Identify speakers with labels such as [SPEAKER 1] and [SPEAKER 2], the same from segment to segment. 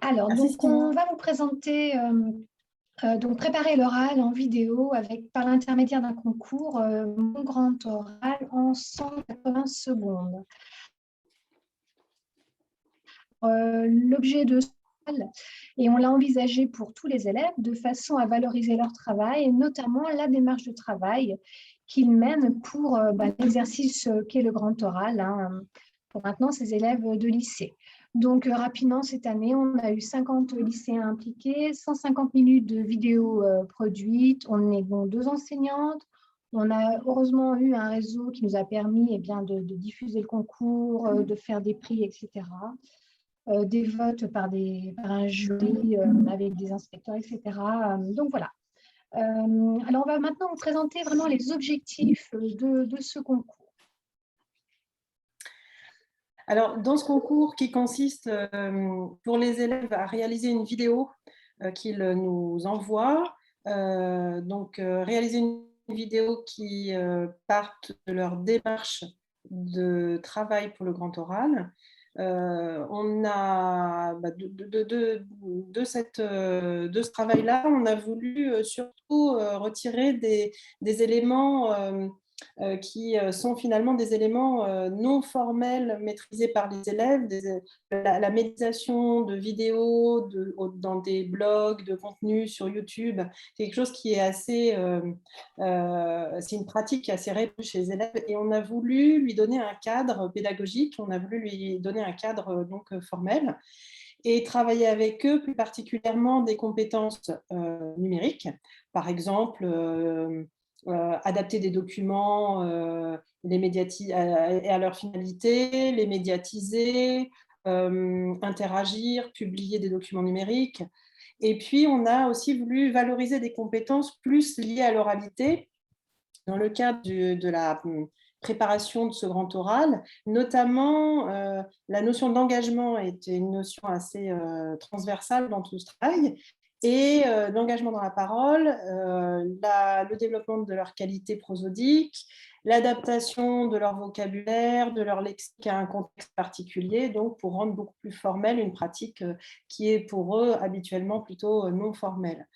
[SPEAKER 1] Alors,
[SPEAKER 2] Merci
[SPEAKER 1] donc, on
[SPEAKER 2] Simon.
[SPEAKER 1] va vous présenter, donc, préparer l'oral en vidéo avec, par l'intermédiaire d'un concours, mon grand oral en 180 secondes. L'objet de ce oral, et on l'a envisagé pour tous les élèves de façon à valoriser leur travail et notamment la démarche de travail qu'ils mènent pour l'exercice qu'est le grand oral, hein, pour maintenant ces élèves de lycée. Donc, rapidement, cette année, on a eu 50 lycéens impliqués, 150 minutes de vidéos produites. On est bon, 2 enseignantes. On a heureusement eu un réseau qui nous a permis de diffuser le concours, de faire des prix, etc. Des votes par un jury avec des inspecteurs, etc. Donc voilà. Alors, on va maintenant vous présenter vraiment les objectifs de ce concours.
[SPEAKER 2] Alors, dans ce concours qui consiste pour les élèves à réaliser une vidéo qu'ils nous envoient, réaliser une vidéo qui parte de leur démarche de travail pour le grand oral. On a de ce travail-là, on a voulu surtout retirer des éléments qui sont finalement des éléments non formels maîtrisés par les élèves, la médiation de vidéos dans des blogs, de contenus sur YouTube, c'est quelque chose qui est assez, c'est une pratique assez répandue chez les élèves et on a voulu lui donner un cadre pédagogique, on a voulu lui donner un cadre formel et travailler avec eux plus particulièrement des compétences numériques, par exemple adapter des documents à leur finalité, les médiatiser, interagir, publier des documents numériques. Et puis, on a aussi voulu valoriser des compétences plus liées à l'oralité dans le cadre de la préparation de ce grand oral, notamment la notion d'engagement était une notion assez transversale dans tout ce travail, et l'engagement dans la parole, le développement de leur qualité prosodique, l'adaptation de leur vocabulaire, de leur lexique à un contexte particulier, donc pour rendre beaucoup plus formelle une pratique qui est pour eux habituellement plutôt non formelle.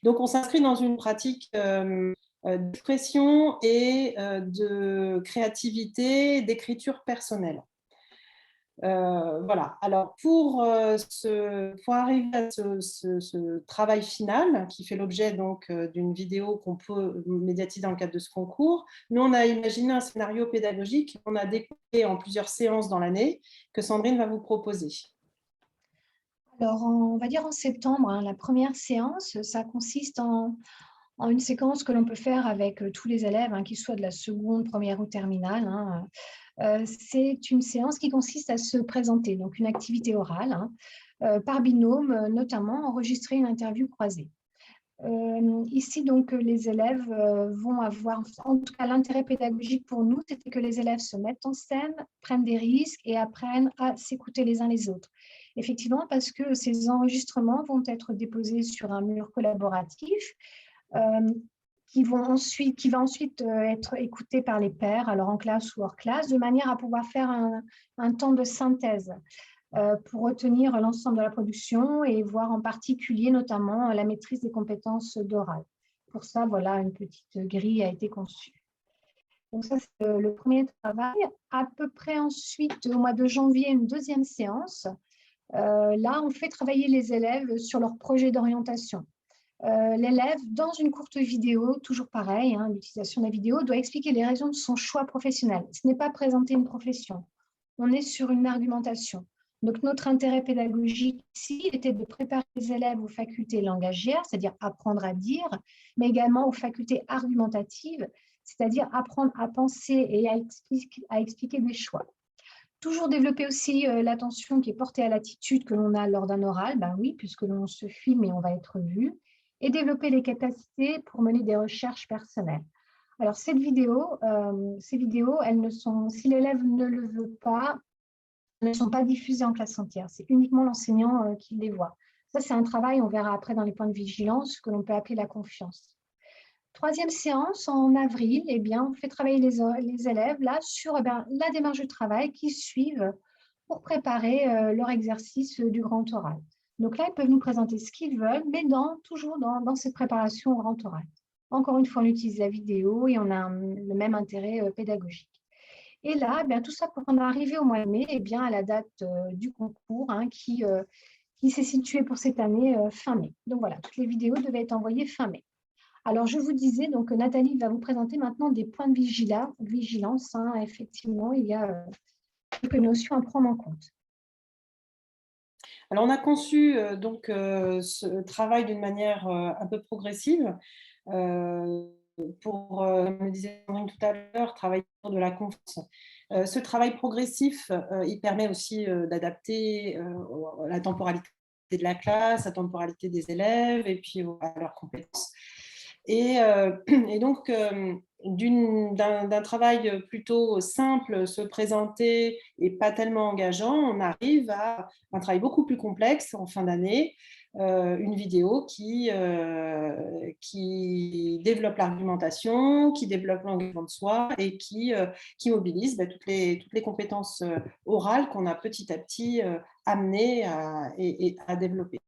[SPEAKER 2] Donc on s'inscrit dans une pratique d'expression et de créativité, d'écriture personnelle. Voilà. Alors, pour arriver à ce travail final, qui fait l'objet donc d'une vidéo qu'on peut médiatiser dans le cadre de ce concours, nous, on a imaginé un scénario pédagogique qu'on a découpé en plusieurs séances dans l'année, que Sandrine va vous proposer.
[SPEAKER 1] Alors, on va dire en septembre, hein, la première séance, ça consiste en une séquence que l'on peut faire avec tous les élèves, hein, qu'ils soient de la seconde, première ou terminale, hein. C'est une séance qui consiste à se présenter, donc une activité orale, hein, par binôme, notamment enregistrer une interview croisée. Ici, donc, les élèves vont avoir, en tout cas, l'intérêt pédagogique pour nous, c'était que les élèves se mettent en scène, prennent des risques et apprennent à s'écouter les uns les autres. Effectivement, parce que ces enregistrements vont être déposés sur un mur collaboratif euh, qui va ensuite être écouté par les pairs, alors en classe ou hors classe, de manière à pouvoir faire un temps de synthèse pour retenir l'ensemble de la production et voir en particulier notamment la maîtrise des compétences d'oral. Pour ça, voilà, une petite grille a été conçue. Donc ça, c'est le premier travail. À peu près ensuite, au mois de janvier, une deuxième séance. Là, on fait travailler les élèves sur leur projet d'orientation. L'élève, dans une courte vidéo, toujours pareil, hein, l'utilisation de la vidéo, doit expliquer les raisons de son choix professionnel. Ce n'est pas présenter une profession. On est sur une argumentation. Donc, notre intérêt pédagogique ici était de préparer les élèves aux facultés langagières, c'est-à-dire apprendre à dire, mais également aux facultés argumentatives, c'est-à-dire apprendre à penser et à expliquer des choix. Toujours développer aussi l'attention qui est portée à l'attitude que l'on a lors d'un oral, ben oui, puisque l'on se filme et on va être vu, et développer les capacités pour mener des recherches personnelles. Alors, ces vidéos, elles ne sont, si l'élève ne le veut pas, ne sont pas diffusées en classe entière. C'est uniquement l'enseignant qui les voit. Ça, c'est un travail, on verra après dans les points de vigilance, que l'on peut appeler la confiance. Troisième séance, en avril, eh bien, on fait travailler les élèves là, sur la démarche de travail qu'ils suivent pour préparer leur exercice du grand oral. Donc là, ils peuvent nous présenter ce qu'ils veulent, mais toujours dans cette préparation au grand oral. Encore une fois, on utilise la vidéo et on a le même intérêt pédagogique. Et là, eh bien, tout ça pour en arriver au mois de mai, eh bien, à la date du concours hein, qui s'est située pour cette année fin mai. Donc voilà, toutes les vidéos devaient être envoyées fin mai. Alors, je vous disais donc que Nathalie va vous présenter maintenant des points de vigilance. Hein. Effectivement, il y a quelques notions à prendre en compte.
[SPEAKER 2] Alors, on a conçu ce travail d'une manière un peu progressive pour, comme le disait Sandrine tout à l'heure, travailler sur de la confiance. Ce travail progressif, il permet aussi d'adapter la temporalité de la classe, la temporalité des élèves et puis à leurs compétences. Et donc, d'un travail plutôt simple, se présenter et pas tellement engageant, on arrive à un travail beaucoup plus complexe en fin d'année, une vidéo qui développe l'argumentation, qui développe l'engagement de soi et qui mobilise toutes les compétences orales qu'on a petit à petit amenées à développer.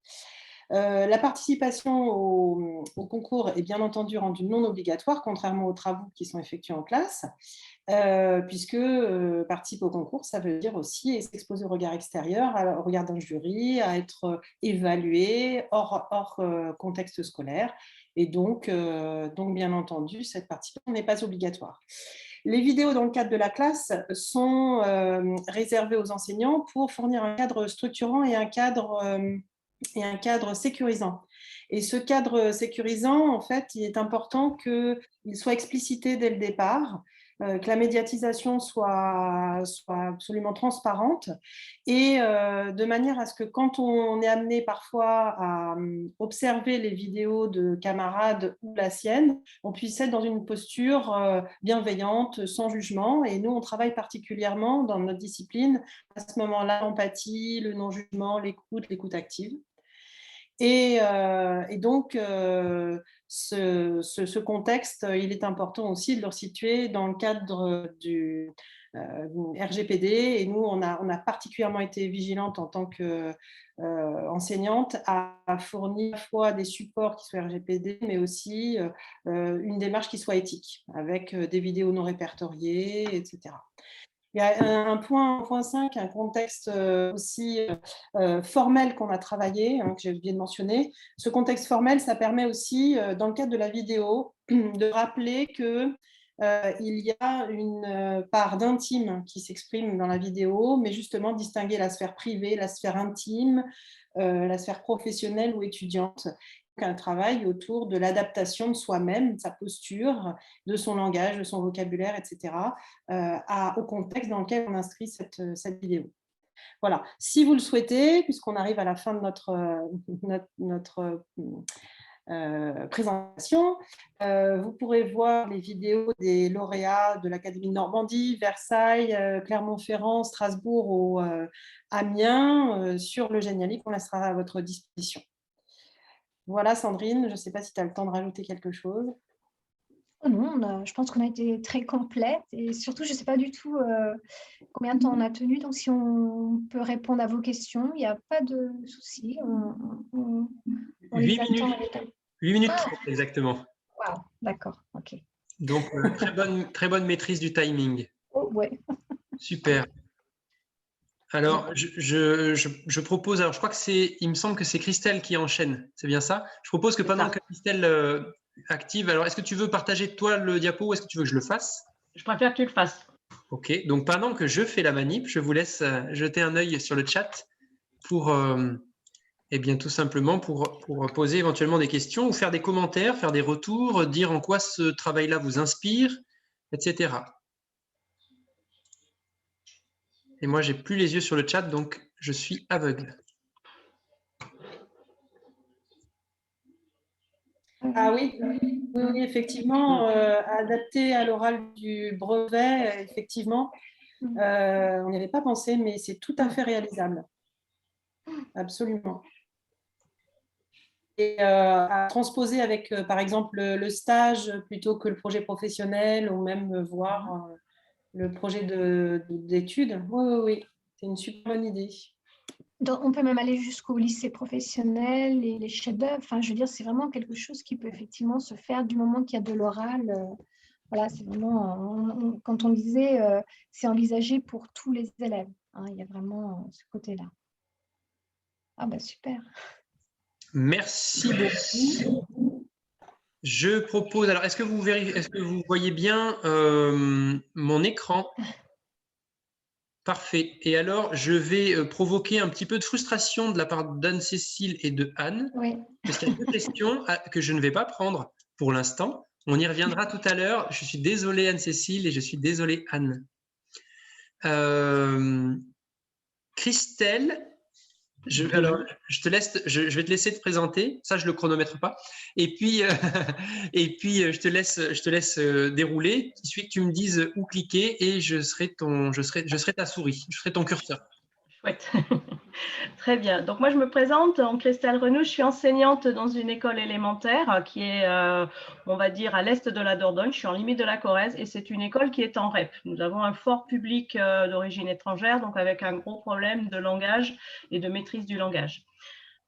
[SPEAKER 2] La participation au concours est bien entendu rendue non obligatoire, contrairement aux travaux qui sont effectués en classe, puisque participer au concours, ça veut dire aussi s'exposer au regard extérieur, au regard d'un jury, à être évalué hors contexte scolaire. Et donc, bien entendu, cette participation n'est pas obligatoire. Les vidéos dans le cadre de la classe sont réservées aux enseignants pour fournir un cadre structurant et un cadre sécurisant. Et ce cadre sécurisant, en fait, il est important qu'il soit explicité dès le départ, que la médiatisation soit absolument transparente et de manière à ce que quand on est amené parfois à observer les vidéos de camarades ou la sienne, on puisse être dans une posture bienveillante, sans jugement. Et nous, on travaille particulièrement dans notre discipline à ce moment-là, l'empathie, le non-jugement, l'écoute active. Et donc, ce contexte, il est important aussi de le situer dans le cadre du RGPD. Et nous, on a particulièrement été vigilante en tant qu'enseignante à fournir à la fois des supports qui soient RGPD, mais aussi une démarche qui soit éthique, avec des vidéos non répertoriées, etc. Il y a un point 5, un contexte aussi formel qu'on a travaillé, hein, que j'ai oublié de mentionner. Ce contexte formel, ça permet aussi, dans le cadre de la vidéo, de rappeler qu'il y a une part d'intime qui s'exprime dans la vidéo, mais justement distinguer la sphère privée, la sphère intime, la sphère professionnelle ou étudiante. Un travail autour de l'adaptation de soi-même, de sa posture, de son langage, de son vocabulaire, etc., au contexte dans lequel on inscrit cette vidéo. Voilà. Si vous le souhaitez, puisqu'on arrive à la fin de notre présentation, vous pourrez voir les vidéos des lauréats de l'Académie de Normandie, Versailles, Clermont-Ferrand, Strasbourg ou Amiens sur le Geniali qu'on laissera à votre disposition. Voilà, Sandrine, je ne sais pas si tu as le temps de rajouter quelque chose.
[SPEAKER 1] Oh non, je pense qu'on a été très complète et surtout, je ne sais pas du tout combien de temps on a tenu. Donc, si on peut répondre à vos questions, il n'y a pas de souci. On
[SPEAKER 3] 8
[SPEAKER 1] les
[SPEAKER 3] minutes.
[SPEAKER 1] attend avec...
[SPEAKER 3] 8 minutes 30 exactement.
[SPEAKER 1] Wow, d'accord, ok.
[SPEAKER 3] Donc, très bonne maîtrise du timing.
[SPEAKER 1] Oh, ouais.
[SPEAKER 3] Super. Alors, je propose, alors je crois il me semble que c'est Christelle qui enchaîne, c'est bien ça? Je propose que pendant que Christelle active, alors est-ce que tu veux partager toi le diapo ou est-ce que tu veux que je le fasse?
[SPEAKER 4] Je préfère que tu le fasses.
[SPEAKER 3] Ok, donc pendant que je fais la manip, je vous laisse jeter un œil sur le chat pour, eh bien, tout simplement pour poser éventuellement des questions ou faire des commentaires, faire des retours, dire en quoi ce travail-là vous inspire, etc. Et moi, j'ai plus les yeux sur le chat, donc je suis aveugle.
[SPEAKER 2] Ah oui, effectivement, adapté à l'oral du brevet, effectivement, on n'y avait pas pensé, mais c'est tout à fait réalisable. Absolument. Et à transposer avec, par exemple, le stage plutôt que le projet professionnel ou même voir le projet d'études. Oui, c'est une super bonne idée.
[SPEAKER 1] On peut même aller jusqu'au lycée professionnel et les chefs-d'œuvre. Enfin, je veux dire, c'est vraiment quelque chose qui peut effectivement se faire du moment qu'il y a de l'oral. Voilà, c'est vraiment, quand on disait, c'est envisagé pour tous les élèves, hein, il y a vraiment ce côté-là. Ah bah super.
[SPEAKER 3] Merci beaucoup. Je propose, alors est-ce que vous voyez bien mon écran? Parfait. Et alors, je vais provoquer un petit peu de frustration de la part d'Anne-Cécile et de Anne,
[SPEAKER 1] Oui.
[SPEAKER 3] parce qu'il y a deux questions que je ne vais pas prendre pour l'instant. On y reviendra tout à l'heure. Je suis désolé Anne-Cécile et je suis désolé Anne. Christelle, alors, je vais te laisser te présenter. Ça, je le chronomètre pas. Et puis, je te laisse dérouler. Il suffit que tu me dises où cliquer et je serai ta souris, je serai ton curseur.
[SPEAKER 4] Chouette. Très bien. Donc, moi, je me présente, Christelle Renou. Je suis enseignante dans une école élémentaire qui est, on va dire, à l'est de la Dordogne. Je suis en limite de la Corrèze et c'est une école qui est en REP. Nous avons un fort public d'origine étrangère, donc avec un gros problème de langage et de maîtrise du langage.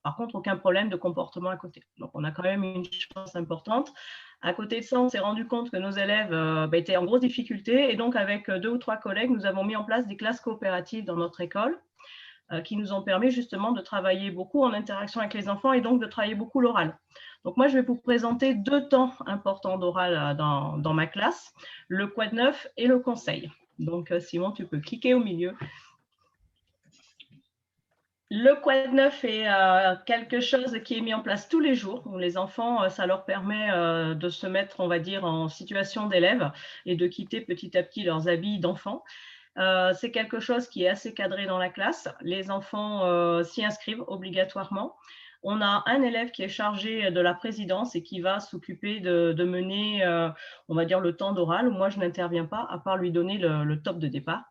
[SPEAKER 4] Par contre, aucun problème de comportement à côté. Donc, on a quand même une chance importante. À côté de ça, on s'est rendu compte que nos élèves étaient en grosse difficulté. Et donc, avec 2 ou 3 collègues, nous avons mis en place des classes coopératives dans notre école qui nous ont permis justement de travailler beaucoup en interaction avec les enfants et donc de travailler beaucoup l'oral. Donc moi, je vais vous présenter 2 temps importants d'oral dans ma classe, le quad 9 et le conseil. Donc Simon, tu peux cliquer au milieu. Le quad 9 est quelque chose qui est mis en place tous les jours. Les enfants, ça leur permet de se mettre, on va dire, en situation d'élève et de quitter petit à petit leurs habits d'enfants. C'est quelque chose qui est assez cadré dans la classe. Les enfants s'y inscrivent obligatoirement. On a un élève qui est chargé de la présidence et qui va s'occuper de mener, on va dire, le temps d'oral. Moi, je n'interviens pas, à part lui donner le top de départ.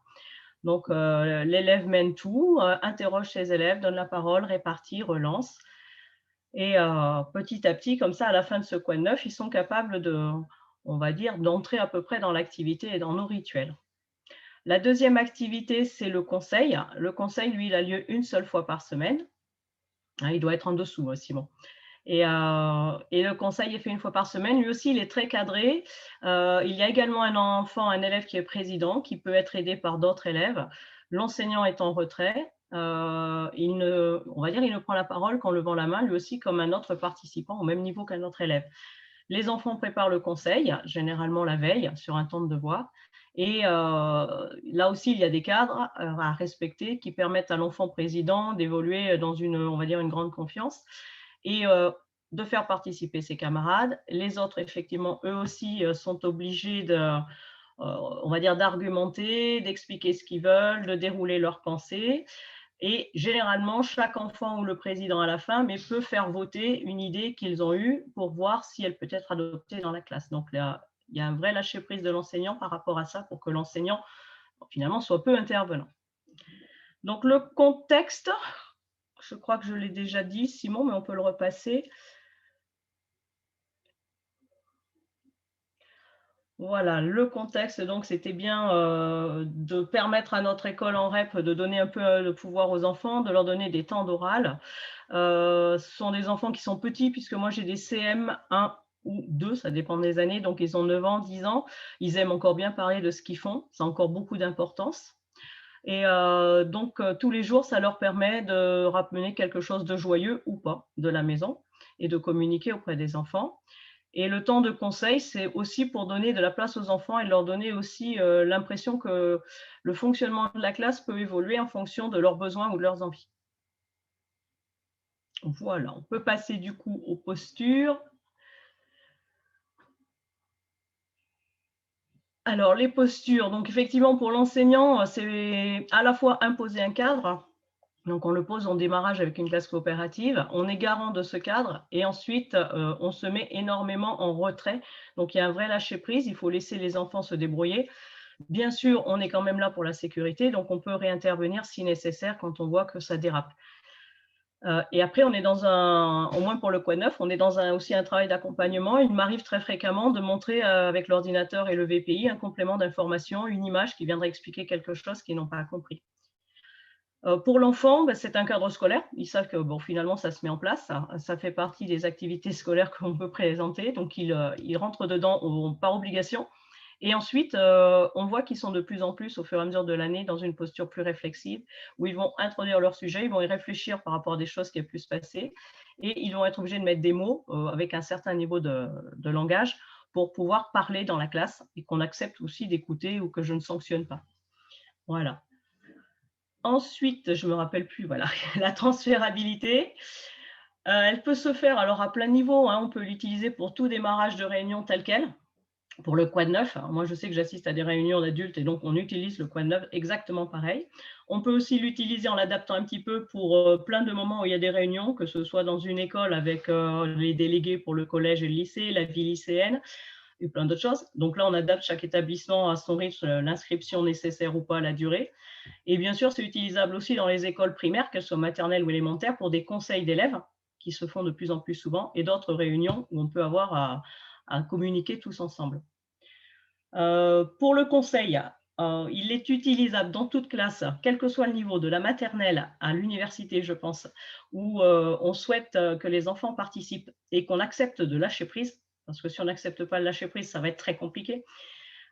[SPEAKER 4] Donc, l'élève mène tout, interroge ses élèves, donne la parole, répartit, relance. Et petit à petit, comme ça, à la fin de ce quad 9, ils sont capables on va dire, d'entrer à peu près dans l'activité et dans nos rituels. La deuxième activité, c'est le conseil. Le conseil, lui, il a lieu une seule fois par semaine. Il doit être en dessous, Simon. Et le conseil est fait une fois par semaine. Lui aussi, il est très cadré. Il y a également un enfant, un élève qui est président, qui peut être aidé par d'autres élèves. L'enseignant est en retrait. On va dire, il ne prend la parole qu'en levant la main, lui aussi comme un autre participant, au même niveau qu'un autre élève. Les enfants préparent le conseil, généralement la veille, sur un temps de devoir. Et là aussi, il y a des cadres à respecter qui permettent à l'enfant président d'évoluer dans on va dire, une grande confiance et de faire participer ses camarades. Les autres, effectivement, eux aussi sont obligés on va dire, d'argumenter, d'expliquer ce qu'ils veulent, de dérouler leurs pensées. Et généralement, chaque enfant ou le président à la fin peut faire voter une idée qu'ils ont eue pour voir si elle peut être adoptée dans la classe. Donc là, il y a un vrai lâcher-prise de l'enseignant par rapport à ça pour que l'enseignant, finalement, soit peu intervenant. Donc le contexte, je crois que je l'ai déjà dit, Simon, mais on peut le repasser. Voilà, le contexte, donc, c'était bien de permettre à notre école en REP de donner un peu de pouvoir aux enfants, de leur donner des temps d'oral. Ce sont des enfants qui sont petits, puisque moi, j'ai des CM 1 ou 2, ça dépend des années, donc ils ont 9 ans, 10 ans. Ils aiment encore bien parler de ce qu'ils font, ça a encore beaucoup d'importance. Et donc, tous les jours, ça leur permet de ramener quelque chose de joyeux ou pas de la maison et de communiquer auprès des enfants. Et le temps de conseil, c'est aussi pour donner de la place aux enfants et leur donner aussi l'impression que le fonctionnement de la classe peut évoluer en fonction de leurs besoins ou de leurs envies. Voilà, on peut passer du coup aux postures. Alors, les postures, donc effectivement, pour l'enseignant, c'est à la fois imposer un cadre. Donc, on le pose en démarrage avec une classe coopérative. On est garant de ce cadre et ensuite, on se met énormément en retrait. Donc, il y a un vrai lâcher-prise. Il faut laisser les enfants se débrouiller. Bien sûr, on est quand même là pour la sécurité. Donc, on peut réintervenir si nécessaire quand on voit que ça dérape. Et après, on est au moins pour le quad 9, on est dans aussi un travail d'accompagnement. Il m'arrive très fréquemment de montrer avec l'ordinateur et le VPI un complément d'information, une image qui viendrait expliquer quelque chose qu'ils n'ont pas compris. Pour l'enfant, c'est un cadre scolaire. Ils savent que bon, finalement, ça se met en place. Ça fait partie des activités scolaires qu'on peut présenter. Donc, ils rentrent dedans par obligation. Et ensuite, on voit qu'ils sont de plus en plus, au fur et à mesure de l'année, dans une posture plus réflexive, où ils vont introduire leur sujet, ils vont y réfléchir par rapport à des choses qui ont pu se passer, et ils vont être obligés de mettre des mots avec un certain niveau de langage pour pouvoir parler dans la classe et qu'on accepte aussi d'écouter ou que je ne sanctionne pas. Voilà. Ensuite, je ne me rappelle plus, voilà, la transférabilité. Elle peut se faire alors à plein niveau, hein, on peut l'utiliser pour tout démarrage de réunion tel quel. Pour le Quad 9, moi je sais que j'assiste à des réunions d'adultes et donc on utilise le Quad 9 exactement pareil. On peut aussi l'utiliser en l'adaptant un petit peu pour plein de moments où il y a des réunions, que ce soit dans une école avec les délégués pour le collège et le lycée, la vie lycéenne, et plein d'autres choses. Donc là, on adapte chaque établissement à son rythme, l'inscription nécessaire ou pas, la durée. Et bien sûr, c'est utilisable aussi dans les écoles primaires, qu'elles soient maternelles ou élémentaires, pour des conseils d'élèves qui se font de plus en plus souvent et d'autres réunions où on peut avoir à communiquer tous ensemble. Pour le conseil, il est utilisable dans toute classe, quel que soit le niveau, de la maternelle à l'université, je pense, où on souhaite que les enfants participent et qu'on accepte de lâcher prise, parce que si on n'accepte pas de lâcher prise, ça va être très compliqué.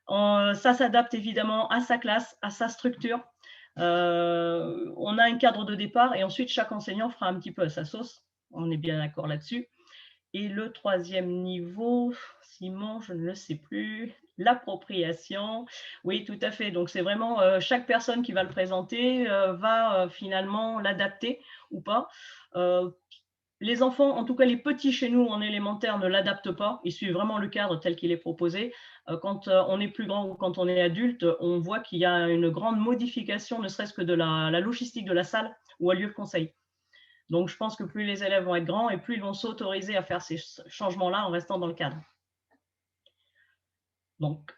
[SPEAKER 4] Ça s'adapte évidemment à sa classe, à sa structure. On a un cadre de départ et ensuite chaque enseignant fera un petit peu à sa sauce. On est bien d'accord là-dessus. Et le troisième niveau, Simon, je ne le sais plus, l'appropriation. Oui, tout à fait. Donc, c'est vraiment chaque personne qui va le présenter va finalement l'adapter ou pas. Les enfants, en tout cas les petits chez nous en élémentaire, ne l'adaptent pas. Ils suivent vraiment le cadre tel qu'il est proposé. Quand on est plus grand ou quand on est adulte, on voit qu'il y a une grande modification, ne serait-ce que de la logistique de la salle ou à lieu de conseil. Donc, je pense que plus les élèves vont être grands et plus ils vont s'autoriser à faire ces changements-là en restant dans le cadre. Donc,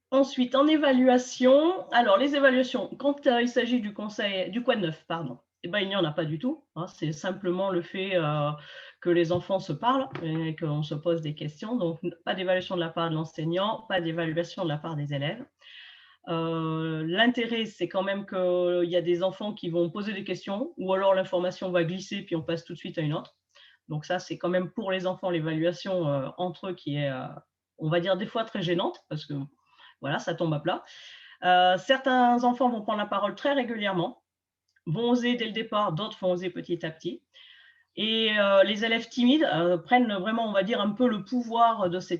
[SPEAKER 4] ensuite, en évaluation, alors les évaluations, quand il s'agit du Quad 9, pardon, eh ben, il n'y en a pas du tout. Hein, c'est simplement le fait que les enfants se parlent et qu'on se pose des questions. Donc, pas d'évaluation de la part de l'enseignant, pas d'évaluation de la part des élèves. L'intérêt, c'est quand même qu'il y a des enfants qui vont poser des questions ou alors l'information va glisser puis on passe tout de suite à une autre. Donc ça, c'est quand même pour les enfants l'évaluation entre eux qui est, on va dire, des fois très gênante parce que voilà, ça tombe à plat. Certains enfants vont prendre la parole très régulièrement, vont oser dès le départ, d'autres vont oser petit à petit. Et les élèves timides prennent vraiment, on va dire, un peu le pouvoir de ce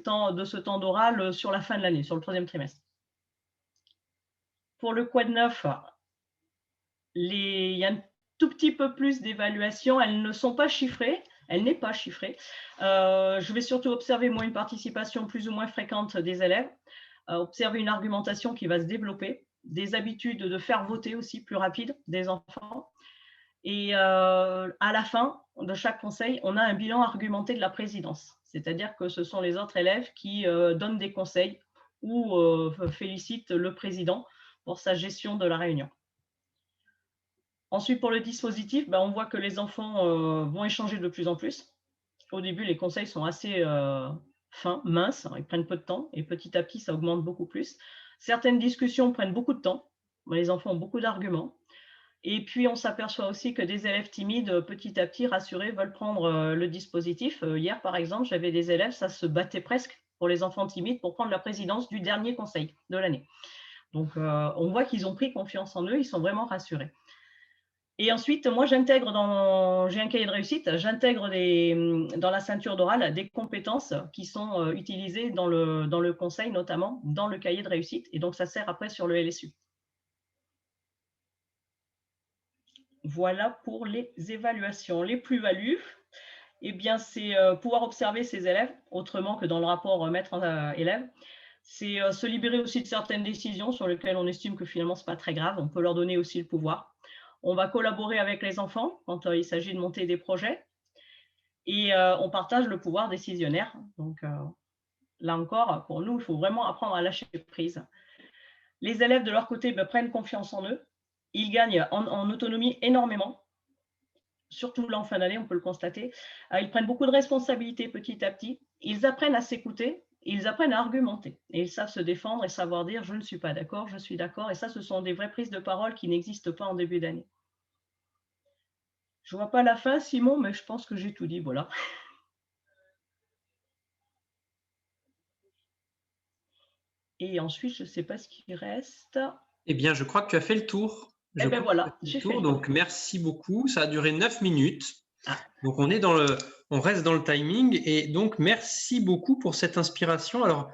[SPEAKER 4] temps d'oral sur la fin de l'année, sur le 3e trimestre. Pour le Quad 9, il y a un tout petit peu plus d'évaluation. Elles ne sont pas chiffrées. Elle n'est pas chiffrée. Je vais surtout observer, moi, une participation plus ou moins fréquente des élèves, observer une argumentation qui va se développer, des habitudes de faire voter aussi plus rapides des enfants. Et à la fin de chaque conseil, on a un bilan argumenté de la présidence. C'est-à-dire que ce sont les autres élèves qui donnent des conseils ou félicitent le président pour sa gestion de la réunion. Ensuite, pour le dispositif, on voit que les enfants vont échanger de plus en plus. Au début, les conseils sont assez fins, minces, ils prennent peu de temps et petit à petit, ça augmente beaucoup plus. Certaines discussions prennent beaucoup de temps, les enfants ont beaucoup d'arguments. Et puis, on s'aperçoit aussi que des élèves timides, petit à petit, rassurés, veulent prendre le dispositif. Hier, par exemple, j'avais des élèves, ça se battait presque pour les enfants timides pour prendre la présidence du dernier conseil de l'année. Donc, on voit qu'ils ont pris confiance en eux, ils sont vraiment rassurés. Et ensuite, moi, j'ai un cahier de réussite, j'intègre dans la ceinture d'oral des compétences qui sont utilisées dans le conseil, notamment dans le cahier de réussite. Et donc, ça sert après sur le LSU. Voilà pour les évaluations. Les plus-values, eh bien, c'est pouvoir observer ses élèves autrement que dans le rapport maître-élève. C'est se libérer aussi de certaines décisions sur lesquelles on estime que finalement, ce n'est pas très grave. On peut leur donner aussi le pouvoir. On va collaborer avec les enfants quand il s'agit de monter des projets. Et on partage le pouvoir décisionnaire. Donc, là encore, pour nous, il faut vraiment apprendre à lâcher prise. Les élèves, de leur côté, prennent confiance en eux. Ils gagnent en autonomie énormément. Surtout là, en fin d'année, on peut le constater. Ils prennent beaucoup de responsabilités petit à petit. Ils apprennent à s'écouter. Ils apprennent à argumenter. Et ils savent se défendre et savoir dire « je ne suis pas d'accord, je suis d'accord ». Et ça, ce sont des vraies prises de parole qui n'existent pas en début d'année. Je ne vois pas la fin, Simon, mais je pense que j'ai tout dit, voilà. Et ensuite, je ne sais pas ce qui reste.
[SPEAKER 3] Eh bien, je crois que tu as fait le tour.
[SPEAKER 4] Eh bien voilà, j'ai fait le tour.
[SPEAKER 3] Donc, merci beaucoup. Ça a duré 9 minutes.
[SPEAKER 4] Ah.
[SPEAKER 3] Donc, on reste dans le timing. Et donc, merci beaucoup pour cette inspiration. Alors,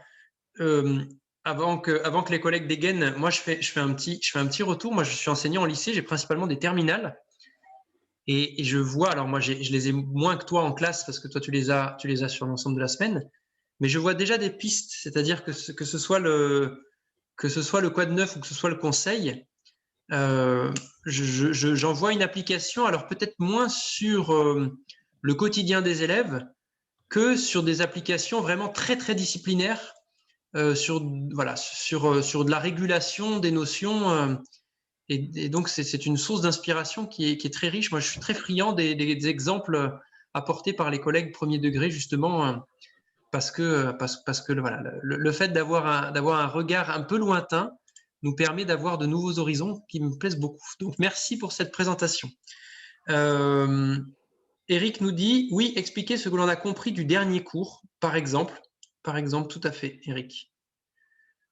[SPEAKER 3] avant que les collègues dégainent, moi, je fais un petit retour. Moi, je suis enseignant en lycée. J'ai principalement des terminales. Et je vois, alors moi, je les ai moins que toi en classe parce que toi, tu les as sur l'ensemble de la semaine. Mais je vois déjà des pistes. C'est-à-dire que ce soit le Quad 9 ou que ce soit le conseil, j'en vois une application, alors peut-être moins sur le quotidien des élèves que sur des applications vraiment très, très disciplinaires, sur de la régulation des notions. Et donc, c'est une source d'inspiration qui est très riche. Moi, je suis très friand des exemples apportés par les collègues premier degré, justement, parce que voilà, le fait d'avoir un regard un peu lointain nous permet d'avoir de nouveaux horizons qui me plaisent beaucoup. Donc, merci pour cette présentation. Eric nous dit, oui, expliquer ce que l'on a compris du dernier cours, par exemple. Par exemple, tout à fait, Eric.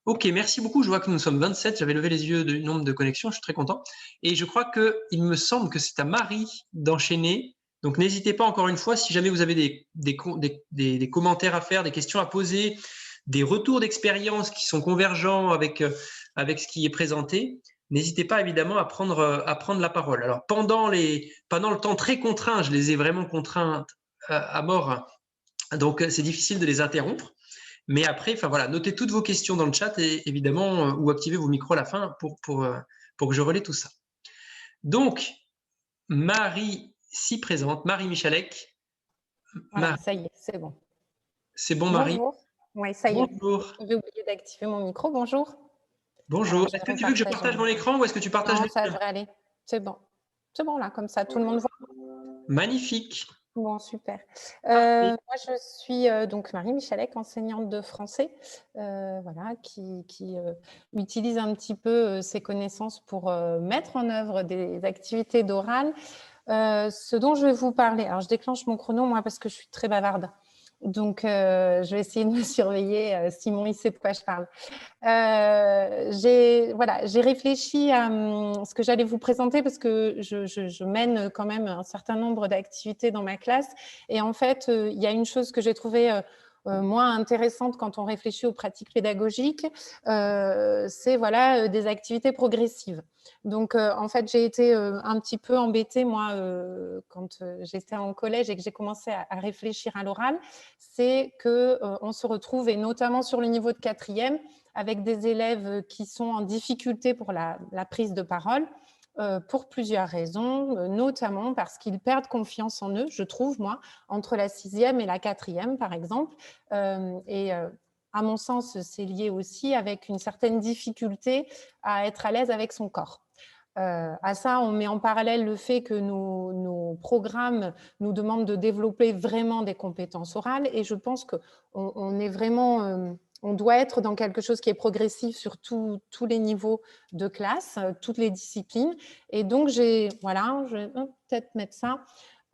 [SPEAKER 3] Ok, merci beaucoup. Je vois que nous sommes 27. J'avais levé les yeux du nombre de connexions. Je suis très content. Et je crois qu'il me semble que c'est à Marie d'enchaîner. Donc, n'hésitez pas encore une fois, si jamais vous avez des commentaires à faire, des questions à poser, des retours d'expérience qui sont convergents avec ce qui est présenté, n'hésitez pas évidemment à prendre la parole. Alors, pendant le temps très contraint, je les ai vraiment contraintes à mort. Donc, c'est difficile de les interrompre. Mais après, enfin voilà, notez toutes vos questions dans le chat et évidemment, ou activez vos micros à la fin pour que je relaie tout ça. Donc, Marie s'y présente, Marie Michalek.
[SPEAKER 5] Voilà, ça y est, c'est bon.
[SPEAKER 3] C'est bon, Marie?
[SPEAKER 5] Bonjour. Oui, ça y est.
[SPEAKER 3] Bonjour.
[SPEAKER 5] J'ai oublié d'activer mon micro. Bonjour.
[SPEAKER 3] Bonjour. Est-ce que tu veux que je partage mon écran ou est-ce que tu partages
[SPEAKER 5] Non, ça devrait aller. C'est bon. C'est bon, là, comme ça, tout le monde voit.
[SPEAKER 3] Magnifique.
[SPEAKER 5] Bon, super. Moi, je suis donc Marie Michalek, enseignante de français, voilà, qui utilise un petit peu ses connaissances pour mettre en œuvre des activités d'oral. Ce dont je vais vous parler, alors je déclenche mon chrono, moi, parce que je suis très bavarde. Donc, je vais essayer de me surveiller. Simon, il sait de quoi je parle. J'ai réfléchi à ce que j'allais vous présenter parce que je mène quand même un certain nombre d'activités dans ma classe. Et en fait, il y a une chose que j'ai trouvée moins intéressante quand on réfléchit aux pratiques pédagogiques, c'est des activités progressives. Donc, en fait, j'ai été un petit peu embêtée, moi, quand j'étais en collège et que j'ai commencé à réfléchir à l'oral, c'est qu'on se retrouve, et notamment sur le niveau de 4e, avec des élèves qui sont en difficulté pour la prise de parole, pour plusieurs raisons, notamment parce qu'ils perdent confiance en eux, je trouve, moi, entre la 6e et la 4e, par exemple. À mon sens, c'est lié aussi avec une certaine difficulté à être à l'aise avec son corps. À ça, on met en parallèle le fait que nos programmes nous demandent de développer vraiment des compétences orales, et je pense qu'on est vraiment... on doit être dans quelque chose qui est progressif sur tous les niveaux de classe, toutes les disciplines. Et donc, je vais peut-être mettre ça.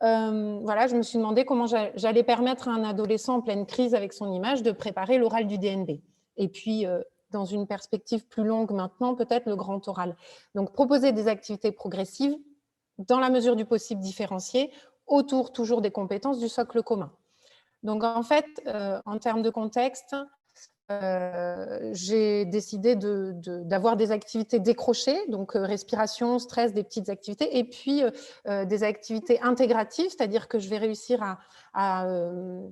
[SPEAKER 5] Je me suis demandé comment j'allais permettre à un adolescent en pleine crise avec son image de préparer l'oral du DNB. Et puis, dans une perspective plus longue maintenant, peut-être le grand oral. Donc, proposer des activités progressives, dans la mesure du possible différenciées, autour toujours des compétences du socle commun. Donc, en fait, en termes de contexte, j'ai décidé d'avoir des activités décrochées, donc respiration, stress, des petites activités, et puis des activités intégratives, c'est-à-dire que je vais réussir à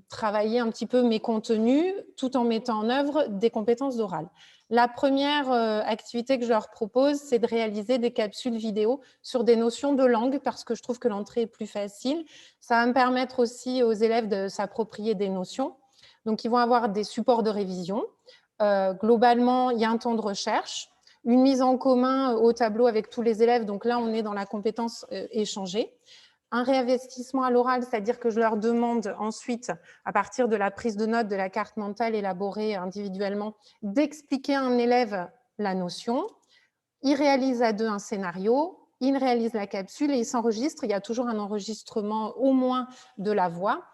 [SPEAKER 5] travailler un petit peu mes contenus tout en mettant en œuvre des compétences d'oral. La première activité que je leur propose, c'est de réaliser des capsules vidéo sur des notions de langue, parce que je trouve que l'entrée est plus facile. Ça va me permettre aussi aux élèves de s'approprier des notions. Donc, ils vont avoir des supports de révision. Globalement, il y a un temps de recherche, une mise en commun au tableau avec tous les élèves. Donc là, on est dans la compétence échangée. Un réinvestissement à l'oral, c'est-à-dire que je leur demande ensuite, à partir de la prise de notes de la carte mentale élaborée individuellement, d'expliquer à un élève la notion. Il réalise à deux un scénario. ils réalisent la capsule et ils s'enregistrent. Il y a toujours un enregistrement au moins de la voix.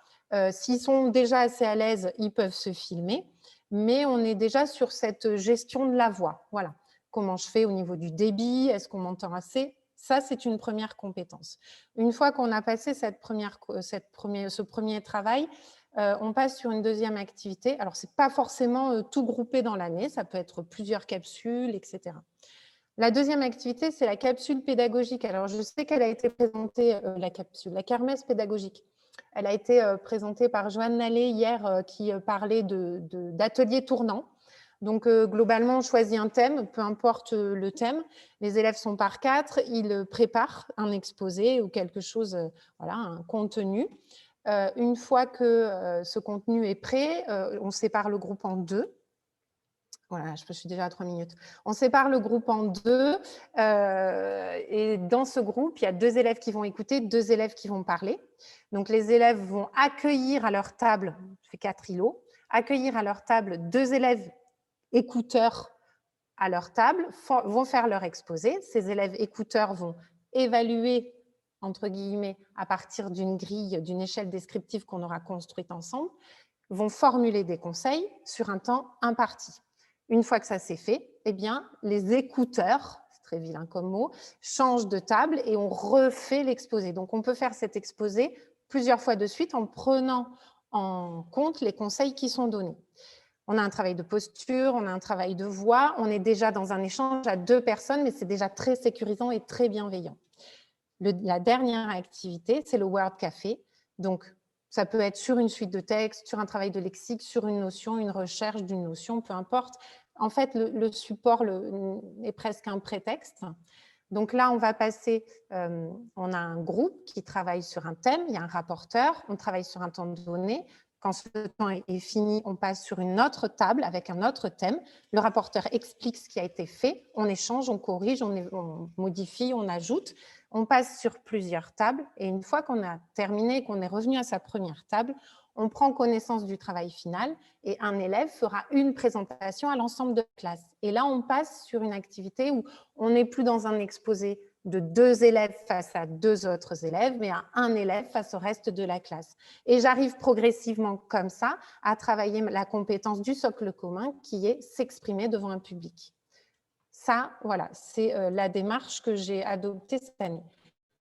[SPEAKER 5] S'ils sont déjà assez à l'aise, ils peuvent se filmer, mais on est déjà sur cette gestion de la voix. Voilà. Comment je fais au niveau du débit? Est-ce qu'on m'entend assez? Ça, c'est une première compétence. Une fois qu'on a passé ce premier travail, on passe sur une deuxième activité. Alors, ce n'est pas forcément tout groupé dans l'année, ça peut être plusieurs capsules, etc. La deuxième activité, c'est la capsule pédagogique. Alors, je sais qu'elle a été présentée, la kermesse pédagogique. Elle a été présentée par Joanne Nallet hier, qui parlait d'ateliers tournants. Donc, globalement, on choisit un thème, peu importe le thème. Les élèves sont par 4, ils préparent un exposé ou quelque chose, voilà, un contenu. Une fois que ce contenu est prêt, on sépare le groupe en 2. Voilà, je suis déjà à 3 minutes. On sépare le groupe en 2 et dans ce groupe, il y a 2 élèves qui vont écouter, 2 élèves qui vont parler. Donc, les élèves vont accueillir à leur table, je fais 4 îlots, accueillir à leur table 2 élèves écouteurs à leur table, vont faire leur exposé. Ces élèves écouteurs vont évaluer, entre guillemets, à partir d'une grille, d'une échelle descriptive qu'on aura construite ensemble, vont formuler des conseils sur un temps imparti. Une fois que ça s'est fait, eh bien, les écouteurs, c'est très vilain comme mot, changent de table et on refait l'exposé. Donc, on peut faire cet exposé plusieurs fois de suite en prenant en compte les conseils qui sont donnés. On a un travail de posture, on a un travail de voix, on est déjà dans un échange à 2 personnes, mais c'est déjà très sécurisant et très bienveillant. La dernière activité, c'est le Word Café. Donc, ça peut être sur une suite de textes, sur un travail de lexique, sur une notion, une recherche d'une notion, peu importe. En fait, le support est presque un prétexte. Donc là, on va passer, on a un groupe qui travaille sur un thème, il y a un rapporteur, on travaille sur un temps donné. Quand ce temps est fini, on passe sur une autre table avec un autre thème. Le rapporteur explique ce qui a été fait, on échange, on corrige, on modifie, on ajoute. On passe sur plusieurs tables et une fois qu'on a terminé, qu'on est revenu à sa première table, on prend connaissance du travail final et un élève fera une présentation à l'ensemble de la classe. Et là, on passe sur une activité où on n'est plus dans un exposé de 2 élèves face à 2 autres élèves, mais à un élève face au reste de la classe. Et j'arrive progressivement comme ça à travailler la compétence du socle commun qui est s'exprimer devant un public. Ça, voilà, c'est la démarche que j'ai adoptée cette année.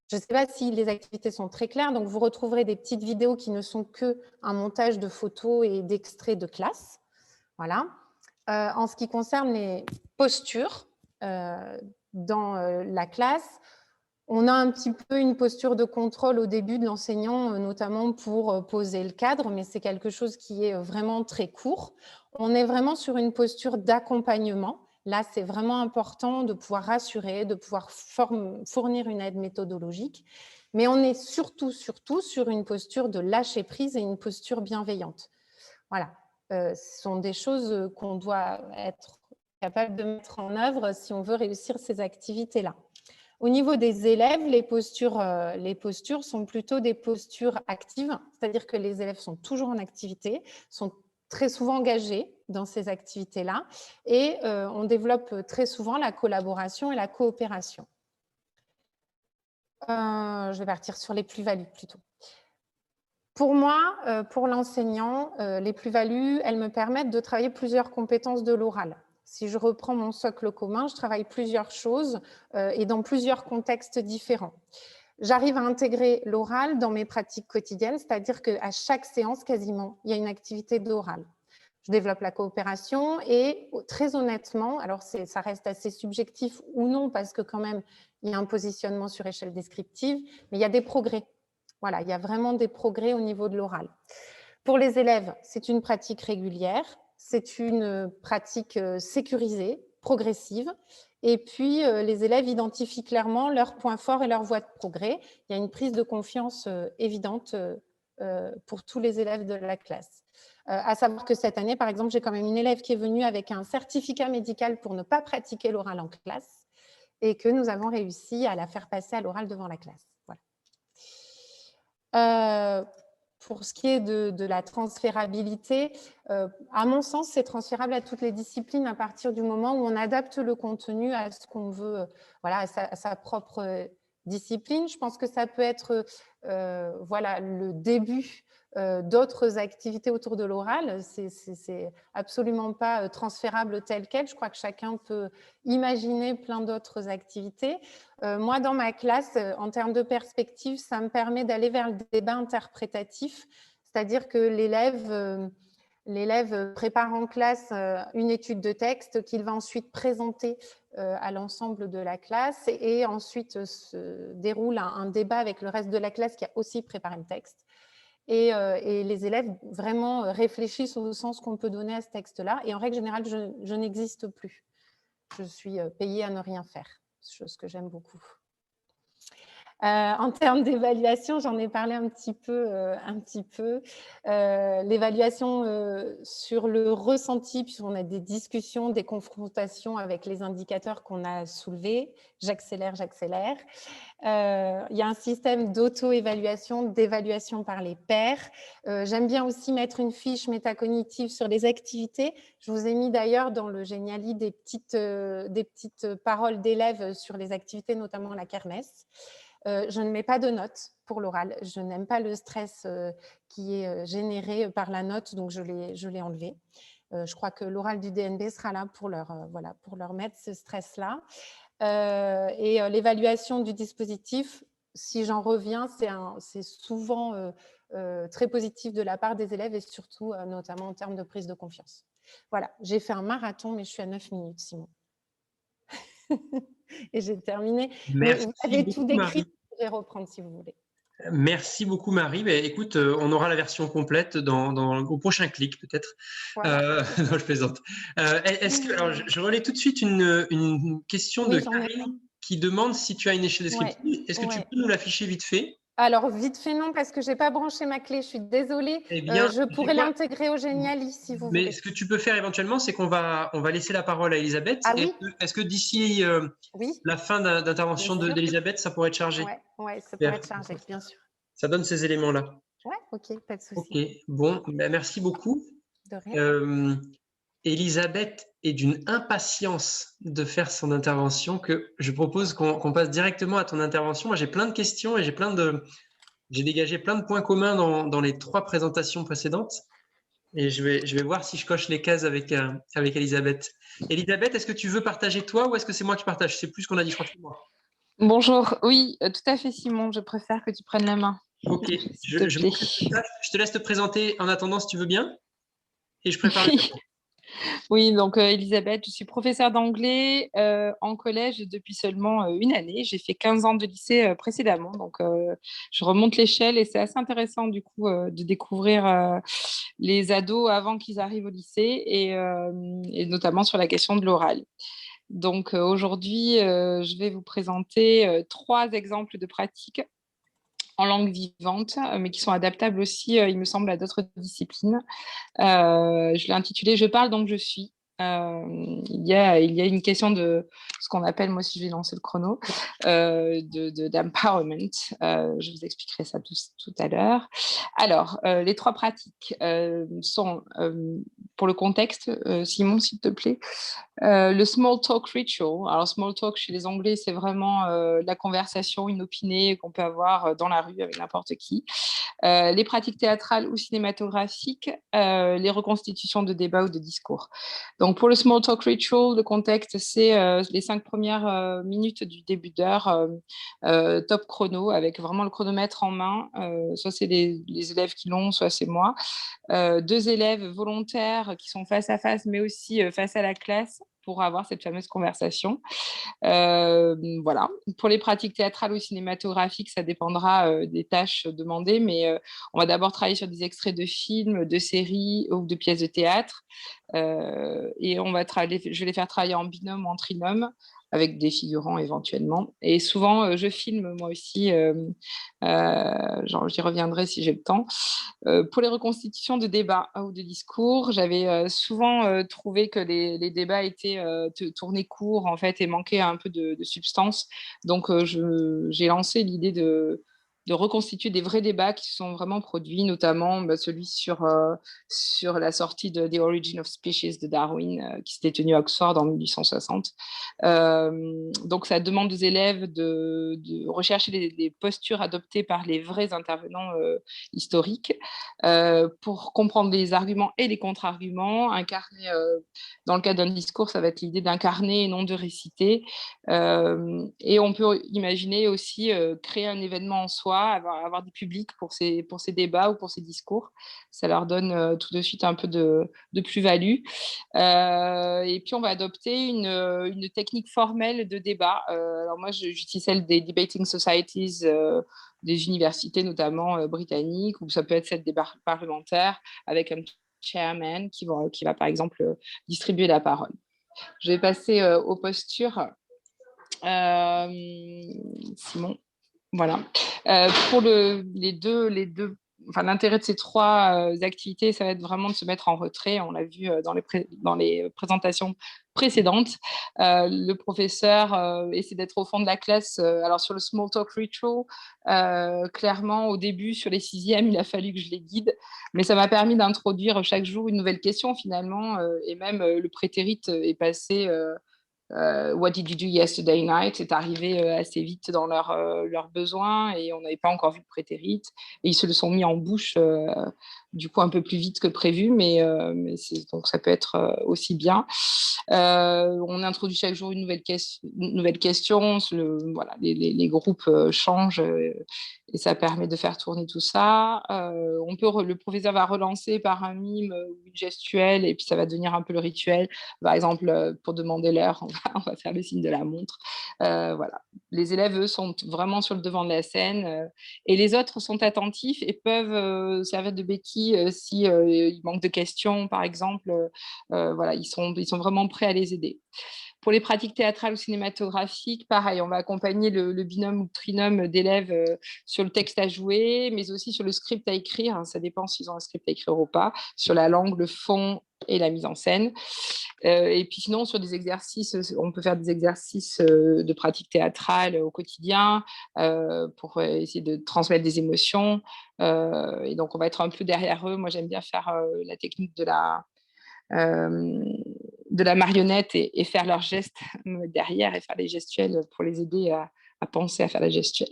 [SPEAKER 5] Je ne sais pas si les activités sont très claires, donc vous retrouverez des petites vidéos qui ne sont qu'un montage de photos et d'extraits de classe. Voilà. En ce qui concerne les postures dans la classe, on a un petit peu une posture de contrôle au début de l'enseignant, notamment pour poser le cadre, mais c'est quelque chose qui est vraiment très court. On est vraiment sur une posture d'accompagnement. Là, c'est vraiment important de pouvoir rassurer, de pouvoir fournir une aide méthodologique. Mais on est surtout sur une posture de lâcher prise et une posture bienveillante. Voilà. Ce sont des choses qu'on doit être capable de mettre en œuvre si on veut réussir ces activités-là. Au niveau des élèves, les postures sont plutôt des postures actives, c'est-à-dire que les élèves sont toujours en activité, sont très souvent engagés dans ces activités-là et on développe très souvent la collaboration et la coopération. Je vais partir sur les plus-values plutôt. Pour moi, pour l'enseignant, les plus-values, elles me permettent de travailler plusieurs compétences de l'oral. Si je reprends mon socle commun, je travaille plusieurs choses et dans plusieurs contextes différents. J'arrive à intégrer l'oral dans mes pratiques quotidiennes, c'est-à-dire qu'à chaque séance, quasiment, il y a une activité de l'oral. Je développe la coopération et très honnêtement, alors ça reste assez subjectif ou non, parce que quand même, il y a un positionnement sur échelle descriptive, mais il y a des progrès. Voilà, il y a vraiment des progrès au niveau de l'oral. Pour les élèves, c'est une pratique régulière, c'est une pratique sécurisée, progressive. Et puis, les élèves identifient clairement leurs points forts et leurs voies de progrès. Il y a une prise de confiance évidente pour tous les élèves de la classe. À savoir que cette année, par exemple, j'ai quand même une élève qui est venue avec un certificat médical pour ne pas pratiquer l'oral en classe et que nous avons réussi à la faire passer à l'oral devant la classe. Voilà. Pour ce qui est de la transférabilité, à mon sens, c'est transférable à toutes les disciplines à partir du moment où on adapte le contenu à ce qu'on veut, voilà, à sa propre discipline. Je pense que ça peut être voilà, le début d'autres activités autour de l'oral. C'est absolument pas transférable tel quel. Je crois que chacun peut imaginer plein d'autres activités. Moi, dans ma classe, en termes de perspective, ça me permet d'aller vers le débat interprétatif, c'est-à-dire que l'élève prépare en classe une étude de texte qu'il va ensuite présenter à l'ensemble de la classe et ensuite se déroule un débat avec le reste de la classe qui a aussi préparé le texte. Et les élèves vraiment réfléchissent au sens qu'on peut donner à ce texte-là. Et en règle générale, je n'existe plus. Je suis payée à ne rien faire, chose que j'aime beaucoup. En termes d'évaluation, j'en ai parlé un petit peu. L'évaluation sur le ressenti, puisqu'on a des discussions, des confrontations avec les indicateurs qu'on a soulevés. J'accélère. Il y a un système d'auto-évaluation, d'évaluation par les pairs. J'aime bien aussi mettre une fiche métacognitive sur les activités. Je vous ai mis d'ailleurs dans le Geniali des petites paroles d'élèves sur les activités, notamment la kermesse. Je ne mets pas de notes pour l'oral. Je n'aime pas le stress qui est généré par la note, donc je l'ai enlevé. Je crois que l'oral du DNB sera là pour leur mettre ce stress-là. Et l'évaluation du dispositif, si j'en reviens, c'est souvent très positif de la part des élèves et surtout notamment en termes de prise de confiance. Voilà, j'ai fait un marathon, mais je suis à 9 minutes, Simon. Et j'ai terminé.
[SPEAKER 3] Merci
[SPEAKER 5] vous avez
[SPEAKER 3] beaucoup,
[SPEAKER 5] tout décrit,
[SPEAKER 3] Marie.
[SPEAKER 5] je pourrais reprendre si vous voulez.
[SPEAKER 3] Merci beaucoup, Marie. Ben, écoute, on aura la version complète au prochain clic, peut-être.
[SPEAKER 5] Voilà.
[SPEAKER 3] Non, je plaisante. Alors, je relais tout de suite une question de Karine qui demande si tu as une échelle descriptive.
[SPEAKER 5] Ouais.
[SPEAKER 3] Est-ce que tu peux nous l'afficher vite fait?
[SPEAKER 5] Alors, vite fait, non, parce que je n'ai pas branché ma clé. Je suis désolée.
[SPEAKER 3] Eh bien,
[SPEAKER 5] je pourrais l'intégrer au Geniali, si vous voulez.
[SPEAKER 3] Mais ce que tu peux faire éventuellement, c'est qu'on va laisser la parole à Elisabeth.
[SPEAKER 5] Ah oui.
[SPEAKER 3] Est-ce que d'ici la fin d'intervention d'Elisabeth, ça pourrait être chargé?
[SPEAKER 5] Oui, ça pourrait être chargé, bien sûr.
[SPEAKER 3] Ça donne ces éléments-là.
[SPEAKER 5] Oui, ok, pas de souci.
[SPEAKER 3] Ok, bon, ben, merci beaucoup.
[SPEAKER 5] De rien.
[SPEAKER 3] Elisabeth est d'une impatience de faire son intervention que je propose qu'on passe directement à ton intervention. Moi, j'ai plein de questions et j'ai dégagé plein de points communs dans les 3 présentations précédentes. Et je vais voir si je coche les cases avec Elisabeth. Elisabeth, est-ce que tu veux partager toi ou est-ce que c'est moi qui partage? C'est plus ce qu'on a dit, je crois que c'est moi.
[SPEAKER 6] Bonjour, oui, tout à fait Simon, je préfère que tu prennes la main.
[SPEAKER 3] Ok, je te laisse te présenter en attendant si tu veux bien. Et je prépare le
[SPEAKER 6] Oui, donc Elisabeth, je suis professeure d'anglais en collège depuis seulement une année. J'ai fait 15 ans de lycée précédemment, donc je remonte l'échelle et c'est assez intéressant du coup de découvrir les ados avant qu'ils arrivent au lycée et notamment sur la question de l'oral. Donc aujourd'hui, je vais vous présenter 3 exemples de pratiques en langue vivante, mais qui sont adaptables aussi, il me semble, à d'autres disciplines. Je l'ai intitulé « Je parle donc je suis ». Il y a une question de ce qu'on appelle, moi aussi je vais lancer le chrono, d'empowerment. Je vous expliquerai ça tout à l'heure. Alors, les 3 pratiques sont, pour le contexte, Simon, s'il te plaît, le small talk ritual. Alors, small talk chez les Anglais, c'est vraiment la conversation inopinée qu'on peut avoir dans la rue avec n'importe qui. Les pratiques théâtrales ou cinématographiques, les reconstitutions de débats ou de discours. Donc, pour le small talk ritual, le contexte, c'est les 5 premières minutes du début d'heure, top chrono, avec vraiment le chronomètre en main. Soit c'est les élèves qui l'ont, soit c'est moi. 2 élèves volontaires qui sont face à face, mais aussi face à la classe, pour avoir cette fameuse conversation. Voilà. Pour les pratiques théâtrales ou cinématographiques, ça dépendra des tâches demandées, mais on va d'abord travailler sur des extraits de films, de séries ou de pièces de théâtre. Et je vais les faire travailler en binôme ou en trinôme, avec des figurants éventuellement. Et souvent, je filme moi aussi, j'y reviendrai si j'ai le temps. Pour les reconstitutions de débats ou de discours, j'avais souvent trouvé que les débats étaient tournés court en fait, et manquaient un peu de substance. Donc, j'ai lancé l'idée de reconstituer des vrais débats qui se sont vraiment produits, notamment celui sur la sortie de The Origin of Species de Darwin, qui s'était tenu à Oxford en 1860. Donc, ça demande aux élèves de rechercher les postures adoptées par les vrais intervenants historiques pour comprendre les arguments et les contre-arguments. Incarner, dans le cadre d'un discours, ça va être l'idée d'incarner et non de réciter. Et on peut imaginer aussi créer un événement en soi, avoir des publics pour ces débats ou pour ces discours. Ça leur donne tout de suite un peu de plus-value. Et puis, on va adopter une technique formelle de débat. Alors moi, j'utilise celle des Debating Societies des universités, notamment britanniques, ou ça peut être celle des parlementaires, avec un chairman qui va, par exemple, distribuer la parole. Je vais passer aux postures. Simon, voilà. Pour l'intérêt de ces trois activités, ça va être vraiment de se mettre en retrait. On l'a vu dans les présentations précédentes. Le professeur essaie d'être au fond de la classe. Alors, sur le small talk ritual, clairement, au début, sur les 6e, il a fallu que je les guide. Mais ça m'a permis d'introduire chaque jour une nouvelle question, finalement. Et même le prétérit est passé... What did you do yesterday night est arrivé assez vite dans leurs besoins et on n'avait pas encore vu le prétérit et ils se le sont mis en bouche du coup un peu plus vite que prévu, mais donc ça peut être aussi bien. On introduit chaque jour une nouvelle question. Voilà, les groupes changent et ça permet de faire tourner tout ça. Le professeur va relancer par un mime ou une gestuelle et puis ça va devenir un peu le rituel. Par exemple, pour demander l'heure, on va faire le signe de la montre. Voilà. Les élèves, eux, sont vraiment sur le devant de la scène et les autres sont attentifs et peuvent servir de béquille si il manque de questions, par exemple. Voilà, ils sont vraiment prêts à les aider. Pour les pratiques théâtrales ou cinématographiques, pareil, on va accompagner le binôme ou le trinôme d'élèves sur le texte à jouer, mais aussi sur le script à écrire. Hein, ça dépend s'ils ont un script à écrire ou pas, sur la langue, le fond et la mise en scène. Et puis sinon, sur des exercices, on peut faire des exercices de pratique théâtrale au quotidien pour essayer de transmettre des émotions. Et donc, on va être un peu derrière eux. Moi, j'aime bien faire la technique de la marionnette et faire leurs gestes derrière et faire les gestuels pour les aider à penser à faire la gestuelle.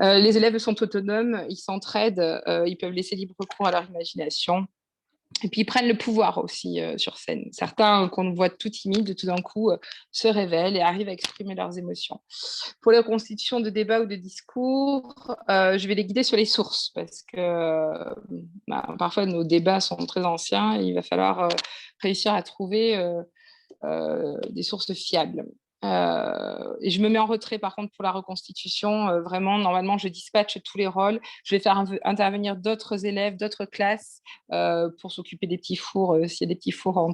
[SPEAKER 6] Les élèves sont autonomes, ils s'entraident, ils peuvent laisser libre cours à leur imagination. Et puis, ils prennent le pouvoir aussi sur scène. Certains qu'on voit tout timides, tout d'un coup, se révèlent et arrivent à exprimer leurs émotions. Pour la constitution de débats ou de discours, je vais les guider sur les sources parce que parfois, nos débats sont très anciens et il va falloir réussir à trouver des sources fiables. Et je me mets en retrait, par contre, pour la reconstitution. Vraiment, normalement, je dispatche tous les rôles. Je vais faire intervenir d'autres élèves, d'autres classes pour s'occuper des petits fours, s'il y a des petits fours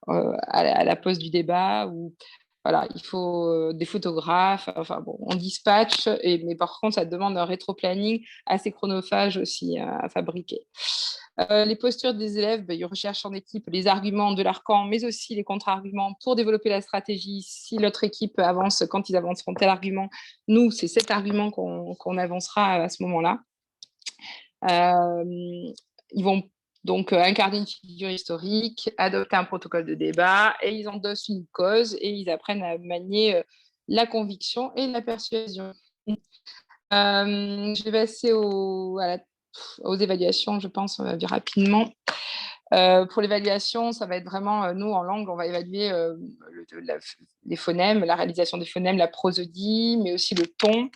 [SPEAKER 6] à la pause du débat. Ou, voilà, il faut des photographes. Enfin, bon, on dispatche, mais par contre, ça demande un rétro-planning assez chronophage aussi à fabriquer. Les postures des élèves, ils recherchent en équipe les arguments de leur camp, mais aussi les contre-arguments pour développer la stratégie. Si l'autre équipe avance, quand ils avanceront tel argument, nous, c'est cet argument qu'on avancera à ce moment-là. Ils vont donc incarner une figure historique, adopter un protocole de débat, et ils endossent une cause et ils apprennent à manier la conviction et la persuasion. Je vais passer aux évaluations, je pense, rapidement. Pour l'évaluation, ça va être vraiment, nous, en langue, on va évaluer les phonèmes, la réalisation des phonèmes, la prosodie, mais aussi le ton.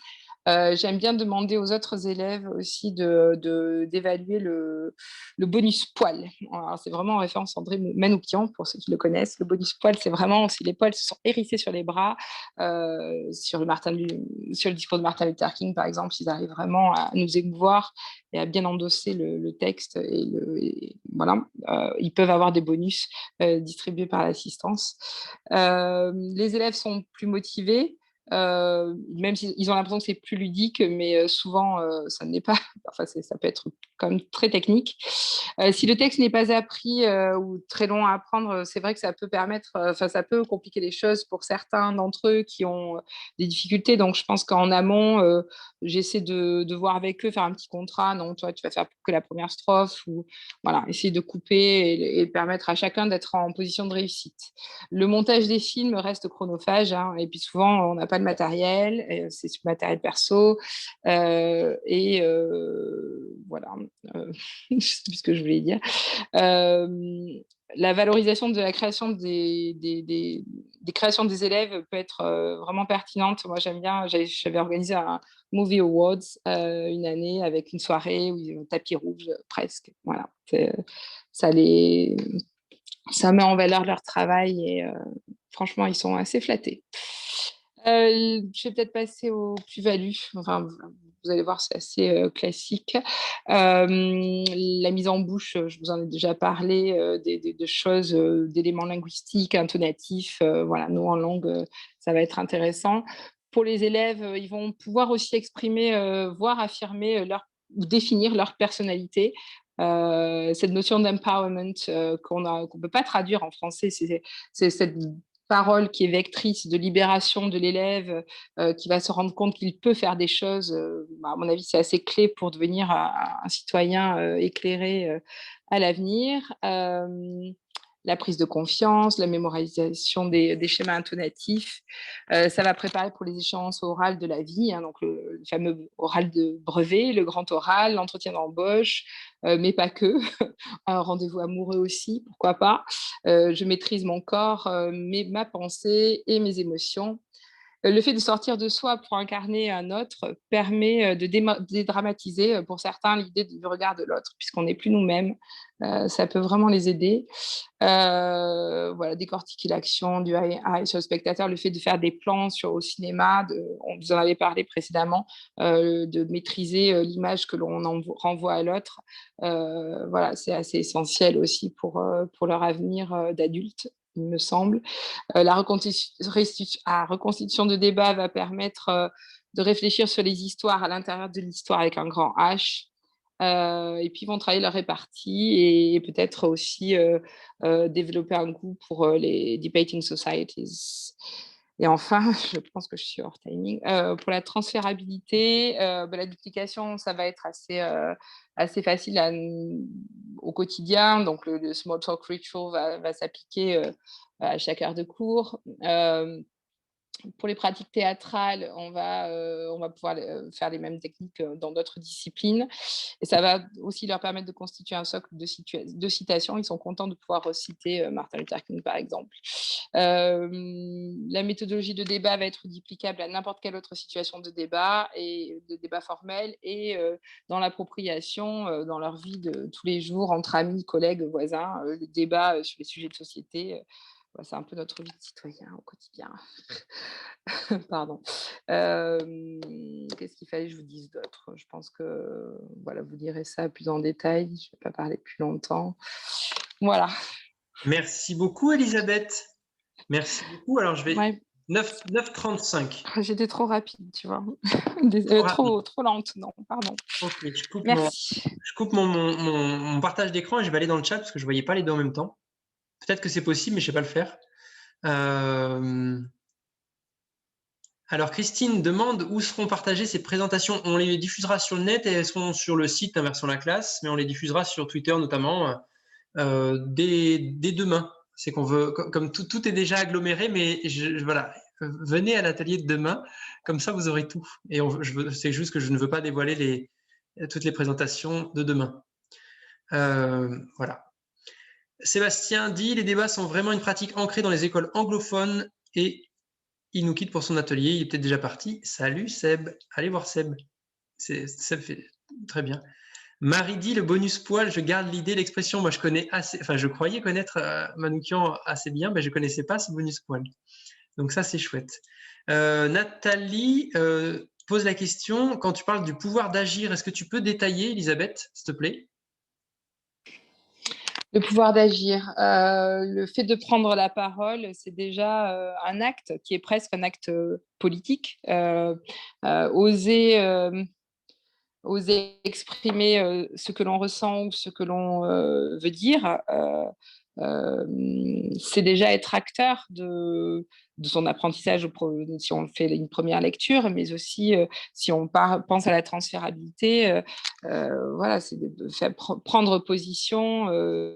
[SPEAKER 6] J'aime bien demander aux autres élèves aussi d'évaluer le bonus poil. Alors, c'est vraiment en référence à André Manoukian, pour ceux qui le connaissent. Le bonus poil, c'est vraiment si les poils se sont hérissés sur les bras, sur le discours de Martin Luther King, par exemple, ils arrivent vraiment à nous émouvoir et à bien endosser le texte. Voilà, ils peuvent avoir des bonus distribués par l'assistance. Les élèves sont plus motivés. même s'ils ont l'impression que c'est plus ludique, mais souvent, ça ne l'est pas. Enfin, ça peut être quand même très technique. Si le texte n'est pas appris ou très long à apprendre, c'est vrai que ça peut permettre, ça peut compliquer les choses pour certains d'entre eux qui ont des difficultés. Donc, je pense qu'en amont, j'essaie de voir avec eux, faire un petit contrat. Non, toi, tu vas faire que la première strophe, ou voilà, essayer de couper et permettre à chacun d'être en position de réussite. Le montage des films reste chronophage, hein, et puis souvent, on n'a pas de matériel, c'est du matériel perso, et voilà, je sais plus ce que je voulais dire. La valorisation de la création des créations des élèves peut être vraiment pertinente. Moi, j'aime bien, j'avais organisé un Movie Awards une année avec une soirée où il y avait un tapis rouge presque. Voilà, ça met en valeur leur travail et franchement, ils sont assez flattés. Je vais peut-être passer aux plus-values. Enfin, vous allez voir, c'est assez classique. La mise en bouche, je vous en ai déjà parlé, de choses, d'éléments linguistiques, intonatifs. Voilà, nous, en langue, ça va être intéressant. Pour les élèves, ils vont pouvoir aussi exprimer, voire affirmer ou définir leur personnalité. Cette notion d'empowerment qu'on ne peut pas traduire en français, c'est cette parole qui est vectrice de libération de l'élève, qui va se rendre compte qu'il peut faire des choses. À mon avis, c'est assez clé pour devenir un citoyen éclairé à l'avenir. La prise de confiance, la mémorisation des schémas intonatifs. Ça va préparer pour les échéances orales de la vie, hein, donc le fameux oral de brevet, le grand oral, l'entretien d'embauche, mais pas que. Un rendez-vous amoureux aussi, pourquoi pas. Je maîtrise mon corps, ma pensée et mes émotions. Le fait de sortir de soi pour incarner un autre permet de dédramatiser pour certains l'idée du regard de l'autre, puisqu'on n'est plus nous-mêmes. Ça peut vraiment les aider. Voilà, décortiquer l'action du eye sur le spectateur, le fait de faire des plans au cinéma, on vous en avait parlé précédemment, de maîtriser l'image que l'on renvoie à l'autre. Voilà, c'est assez essentiel aussi pour leur avenir d'adultes, il me semble. La reconstitution de débat va permettre de réfléchir sur les histoires à l'intérieur de l'histoire avec un grand H. Et puis, ils vont travailler leur répartie et peut-être aussi développer un goût pour les debating societies. Et enfin, je pense que je suis hors timing. Pour la transférabilité, la duplication, ça va être assez facile au quotidien. Donc, le small talk ritual va s'appliquer à chaque heure de cours. Pour les pratiques théâtrales, on va pouvoir faire les mêmes techniques dans d'autres disciplines. Et ça va aussi leur permettre de constituer un socle de citations. Ils sont contents de pouvoir citer Martin Luther King, par exemple. La méthodologie de débat va être duplicable à n'importe quelle autre situation de débat formel et dans l'appropriation, dans leur vie de tous les jours, entre amis, collègues, voisins, le débat sur les sujets de société. C'est un peu notre vie de citoyen au quotidien. Pardon. Qu'est-ce qu'il fallait que je vous dise d'autre? Je pense que voilà, vous lirez ça plus en détail. Je ne vais pas parler plus longtemps. Voilà.
[SPEAKER 3] Merci beaucoup, Elisabeth. Merci beaucoup. Alors, je vais...
[SPEAKER 6] Ouais.
[SPEAKER 3] 9h35.
[SPEAKER 6] J'étais trop rapide, tu vois. Trop lente, non, pardon.
[SPEAKER 3] Ok,
[SPEAKER 6] Merci.
[SPEAKER 3] Je coupe mon partage d'écran et je vais aller dans le chat parce que je ne voyais pas les deux en même temps. Peut-être que c'est possible, mais je ne sais pas le faire. Alors, Christine demande où seront partagées ces présentations. On les diffusera sur le net et elles seront sur le site Inversons la classe, mais on les diffusera sur Twitter notamment dès demain. C'est qu'on veut, comme tout est déjà aggloméré, mais voilà, venez à l'atelier de demain, comme ça vous aurez tout. Et c'est juste que je ne veux pas dévoiler toutes les présentations de demain. Voilà. Sébastien dit « Les débats sont vraiment une pratique ancrée dans les écoles anglophones et il nous quitte pour son atelier. Il est peut-être déjà parti. Salut Seb. Allez voir Seb. Seb fait très bien. » Marie dit « Le bonus poil, je garde l'idée, l'expression. Moi, je connais assez. Enfin, je croyais connaître Manoukian assez bien, mais je ne connaissais pas ce bonus poil. Donc ça, c'est chouette. » Nathalie pose la question, quand tu parles du pouvoir d'agir, est-ce que tu peux détailler, Elisabeth, s'il te plaît?
[SPEAKER 6] Le pouvoir d'agir. Le fait de prendre la parole, c'est déjà un acte qui est presque un acte politique. Oser exprimer ce que l'on ressent ou ce que l'on veut dire, c'est déjà être acteur de son apprentissage si on fait une première lecture, mais aussi si on pense à la transférabilité, voilà, c'est de faire prendre position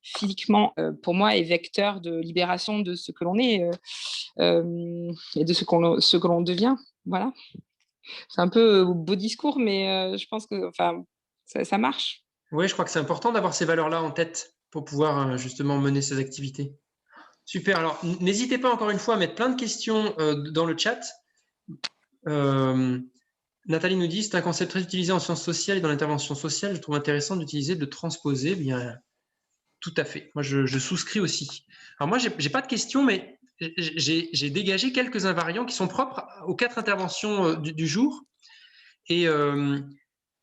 [SPEAKER 6] physiquement, pour moi, est vecteur de libération de ce que l'on est et de ce que l'on devient. Voilà. C'est un peu beau discours, mais je pense que ça marche.
[SPEAKER 3] Oui, je crois que c'est important d'avoir ces valeurs-là en tête pour pouvoir justement mener ces activités. Super. Alors, n'hésitez pas encore une fois à mettre plein de questions dans le chat. Nathalie nous dit, c'est un concept très utilisé en sciences sociales et dans l'intervention sociale. Je trouve intéressant d'utiliser, de le transposer. Eh bien, tout à fait. Moi, je souscris aussi. Alors moi, j'ai pas de questions, mais j'ai dégagé quelques invariants qui sont propres aux 4 interventions du jour. Et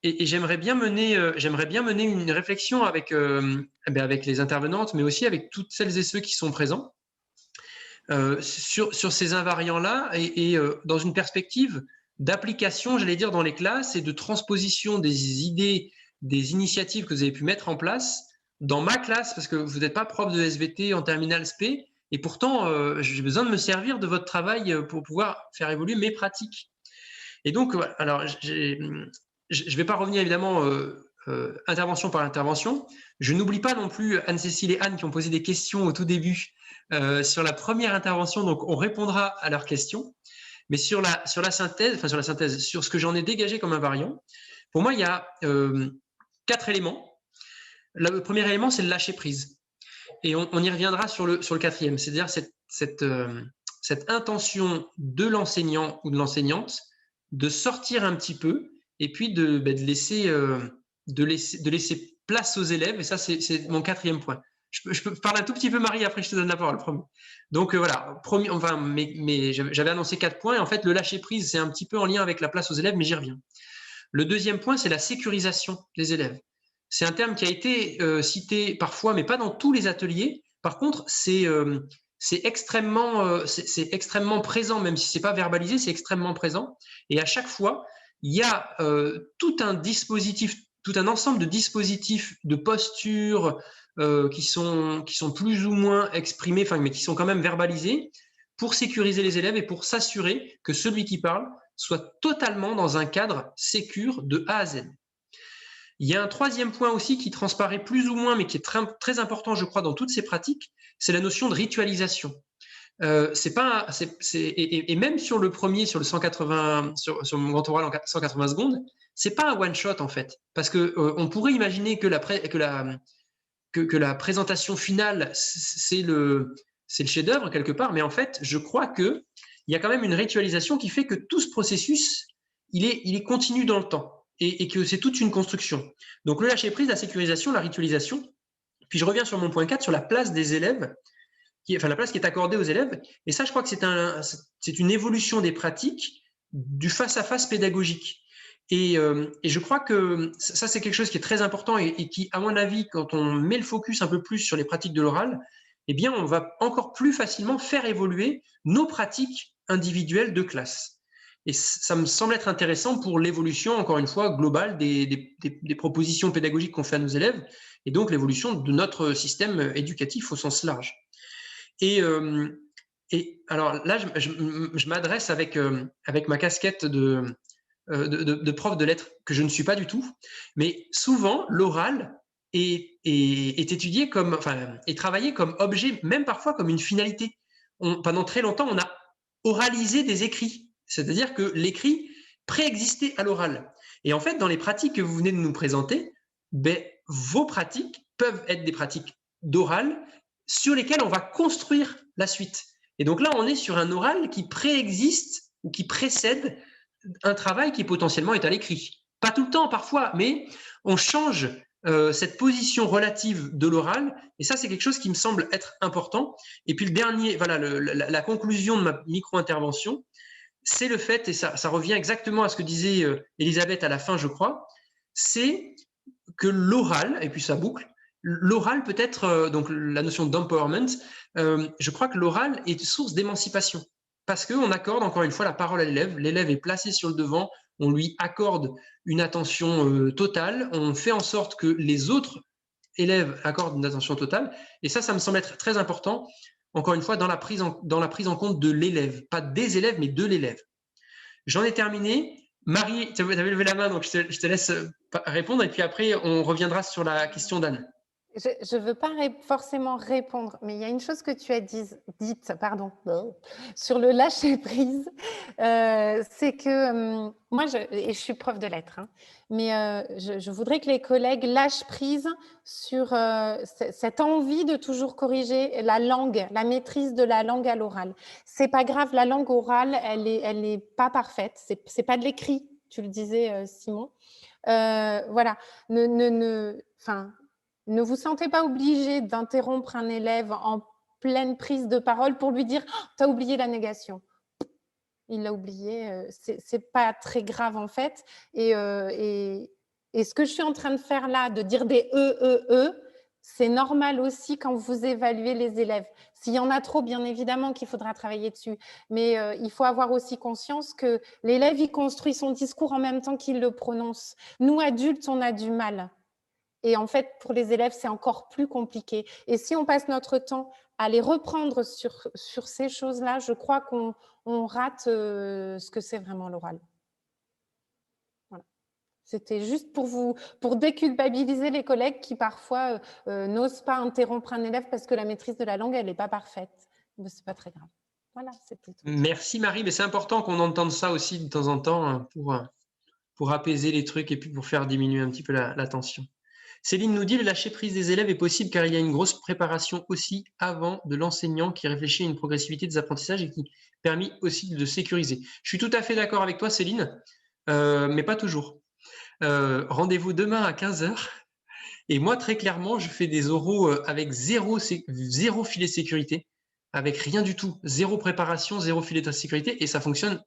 [SPEAKER 3] j'aimerais bien mener une réflexion avec les intervenantes, mais aussi avec toutes celles et ceux qui sont présents sur ces invariants-là et dans une perspective d'application, j'allais dire, dans les classes et de transposition des idées, des initiatives que vous avez pu mettre en place dans ma classe, parce que vous n'êtes pas prof de SVT en terminale SP, et pourtant, j'ai besoin de me servir de votre travail pour pouvoir faire évoluer mes pratiques. Et donc, alors, je ne vais pas revenir évidemment intervention par intervention. Je n'oublie pas non plus Anne-Cécile et Anne qui ont posé des questions au tout début sur la première intervention, donc on répondra à leurs questions. Mais sur la synthèse, sur ce que j'en ai dégagé comme invariant, pour moi, il y a 4 éléments. Le premier élément, c'est le lâcher prise. Et on y reviendra sur le 4e, c'est-à-dire cette intention de l'enseignant ou de l'enseignante de sortir un petit peu et puis de laisser place aux élèves. Et ça, c'est mon 4e point. Je peux parler un tout petit peu, Marie, après je te donne la parole. Premier. Donc voilà, j'avais annoncé 4 points. Et en fait, le lâcher prise, c'est un petit peu en lien avec la place aux élèves, mais j'y reviens. Le 2e point, c'est la sécurisation des élèves. C'est un terme qui a été cité parfois, mais pas dans tous les ateliers. Par contre, c'est extrêmement présent, même si ce n'est pas verbalisé, c'est extrêmement présent. Et à chaque fois, il y a tout un ensemble de dispositifs, de postures qui sont plus ou moins exprimés, mais qui sont quand même verbalisés pour sécuriser les élèves et pour s'assurer que celui qui parle soit totalement dans un cadre sécure de A à Z. Il y a un 3e point aussi qui transparaît plus ou moins, mais qui est très, très important, je crois, dans toutes ces pratiques, c'est la notion de ritualisation. Et même sur le premier, sur le 180, sur mon grand oral en 180 secondes, c'est pas un one shot en fait, parce que on pourrait imaginer que la présentation finale c'est le chef-d'œuvre quelque part, mais en fait, je crois que il y a quand même une ritualisation qui fait que tout ce processus, il est continu dans le temps. Et que c'est toute une construction. Donc le lâcher prise, la sécurisation, la ritualisation. Puis je reviens sur mon point 4, sur la place des élèves, la place qui est accordée aux élèves. Et ça, je crois que c'est une évolution des pratiques du face-à-face pédagogique. Et je crois que ça, c'est quelque chose qui est très important et qui, à mon avis, quand on met le focus un peu plus sur les pratiques de l'oral, eh bien, on va encore plus facilement faire évoluer nos pratiques individuelles de classe. Et ça me semble être intéressant pour l'évolution, encore une fois, globale des propositions pédagogiques qu'on fait à nos élèves et donc l'évolution de notre système éducatif au sens large. Et alors là, je m'adresse avec ma casquette de prof de lettres, que je ne suis pas du tout, mais souvent, l'oral est étudié est travaillé comme objet, même parfois comme une finalité. Pendant très longtemps, on a oralisé des écrits. C'est-à-dire que l'écrit préexistait à l'oral. Et en fait, dans les pratiques que vous venez de nous présenter, vos pratiques peuvent être des pratiques d'oral sur lesquelles on va construire la suite. Et donc là, on est sur un oral qui préexiste ou qui précède un travail qui potentiellement est à l'écrit. Pas tout le temps, parfois, mais on change cette position relative de l'oral. Et ça, c'est quelque chose qui me semble être important. Et puis le dernier, voilà, la conclusion de ma micro-intervention, c'est le fait, et ça revient exactement à ce que disait Elisabeth à la fin, je crois, c'est que l'oral, et puis ça boucle, l'oral peut être, donc la notion d'empowerment, je crois que l'oral est source d'émancipation. Parce qu'on accorde encore une fois la parole à l'élève est placé sur le devant, on lui accorde une attention totale, on fait en sorte que les autres élèves accordent une attention totale, et ça me semble être très important, encore une fois, dans la prise en compte de l'élève, pas des élèves, mais de l'élève. J'en ai terminé. Marie, tu avais levé la main, donc je te laisse répondre, et puis après, on reviendra sur la question d'Anne.
[SPEAKER 5] Je ne veux pas forcément répondre, mais il y a une chose que tu as dite sur le lâcher-prise, c'est que moi, et je suis prof de lettres, hein, mais je voudrais que les collègues lâchent prise sur cette envie de toujours corriger la langue, la maîtrise de la langue à l'oral. Ce n'est pas grave, la langue orale, elle n'est pas parfaite, ce n'est pas de l'écrit, tu le disais, Simon. Voilà, ne vous sentez pas obligé d'interrompre un élève en pleine prise de parole pour lui dire oh, « tu as oublié la négation ». Il l'a oublié, c'est pas très grave en fait. Et ce que je suis en train de faire là, de dire des c'est normal aussi quand vous évaluez les élèves. S'il y en a trop, bien évidemment qu'il faudra travailler dessus. Mais il faut avoir aussi conscience que l'élève, il construit son discours en même temps qu'il le prononce. Nous, adultes, on a du mal. Et en fait, pour les élèves, c'est encore plus compliqué. Et si on passe notre temps à les reprendre sur ces choses-là, je crois qu'on rate ce que c'est vraiment l'oral. Voilà. C'était juste pour déculpabiliser les collègues qui parfois n'osent pas interrompre un élève parce que la maîtrise de la langue, elle n'est pas parfaite. Mais ce n'est pas très grave. Voilà, c'était tout.
[SPEAKER 3] Merci Marie, mais c'est important qu'on entende ça aussi de temps en temps pour apaiser les trucs et puis pour faire diminuer un petit peu la tension. Céline nous dit le lâcher prise des élèves est possible car il y a une grosse préparation aussi avant de l'enseignant qui réfléchit à une progressivité des apprentissages et qui permet aussi de sécuriser. Je suis tout à fait d'accord avec toi Céline, mais pas toujours. Rendez-vous demain à 15h et moi très clairement je fais des oraux avec zéro filet de sécurité, avec rien du tout, zéro préparation, zéro filet de sécurité et ça fonctionne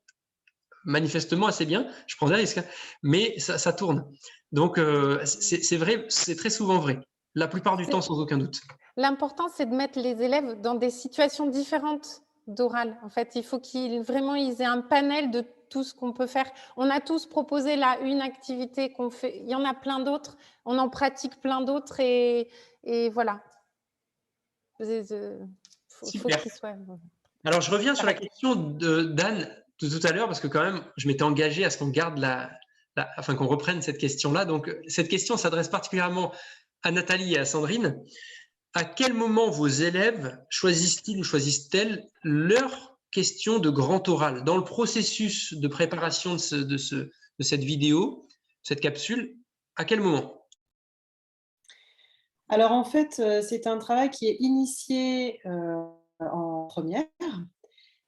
[SPEAKER 3] manifestement assez bien, je prends des risques, hein, mais ça tourne. Donc, c'est vrai, c'est très souvent vrai. La plupart du temps, sans aucun doute.
[SPEAKER 5] L'important, c'est de mettre les élèves dans des situations différentes d'oral. En fait, il faut qu'ils aient un panel de tout ce qu'on peut faire. On a tous proposé là une activité qu'on fait. Il y en a plein d'autres. On en pratique plein d'autres et voilà. Faut qu'ils soient...
[SPEAKER 3] Alors, je reviens sur la question d'Anne de tout à l'heure parce que quand même, je m'étais engagé à ce qu'on garde enfin qu'on reprenne cette question-là. Donc, cette question s'adresse particulièrement à Nathalie et à Sandrine. À quel moment vos élèves choisissent-ils ou choisissent-elles leur question de grand oral dans le processus de préparation de cette vidéo, cette capsule? À quel moment?
[SPEAKER 2] Alors, en fait, c'est un travail qui est initié en première,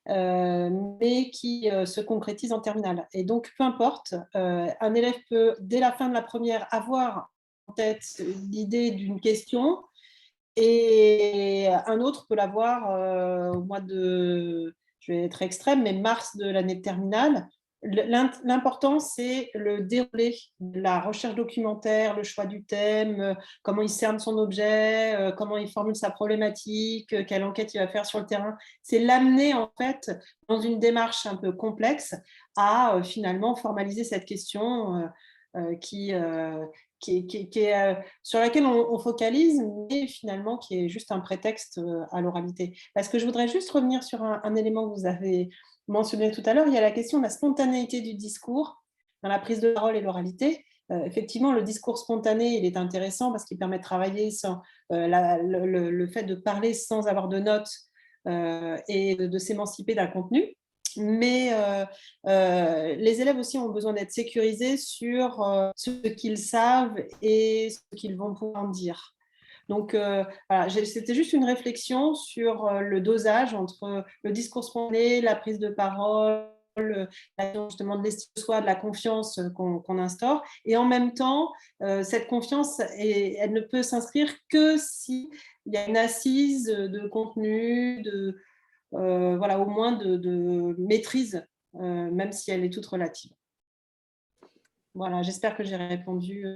[SPEAKER 2] mais qui se concrétise en terminale. Et donc, peu importe, un élève peut, dès la fin de la première, avoir en tête l'idée d'une question et un autre peut l'avoir au mois de, je vais être extrême, mais mars de l'année de terminale. L'important, c'est le déroulé, la recherche documentaire, le choix du thème, comment il cerne son objet, comment il formule sa problématique, quelle enquête il va faire sur le terrain. C'est l'amener en fait dans une démarche un peu complexe à finalement formaliser cette question sur laquelle on focalise, mais finalement qui est juste un prétexte à l'oralité. Parce que je voudrais juste revenir sur un élément que vous avez mentionné tout à l'heure, il y a la question de la spontanéité du discours dans la prise de parole et l'oralité. Effectivement, le discours spontané, il est intéressant parce qu'il permet de travailler sans, le fait de parler sans avoir de notes et de s'émanciper d'un contenu. Mais les élèves aussi ont besoin d'être sécurisés sur ce qu'ils savent et ce qu'ils vont pouvoir en dire. Donc, voilà, c'était juste une réflexion sur le dosage entre le discours spontané, la prise de parole, justement de l'estime de soi, de la confiance qu'on instaure. Et en même temps, cette confiance, elle ne peut s'inscrire que s'il y a une assise de contenu, voilà, au moins de maîtrise, même si elle est toute relative. Voilà, j'espère que j'ai répondu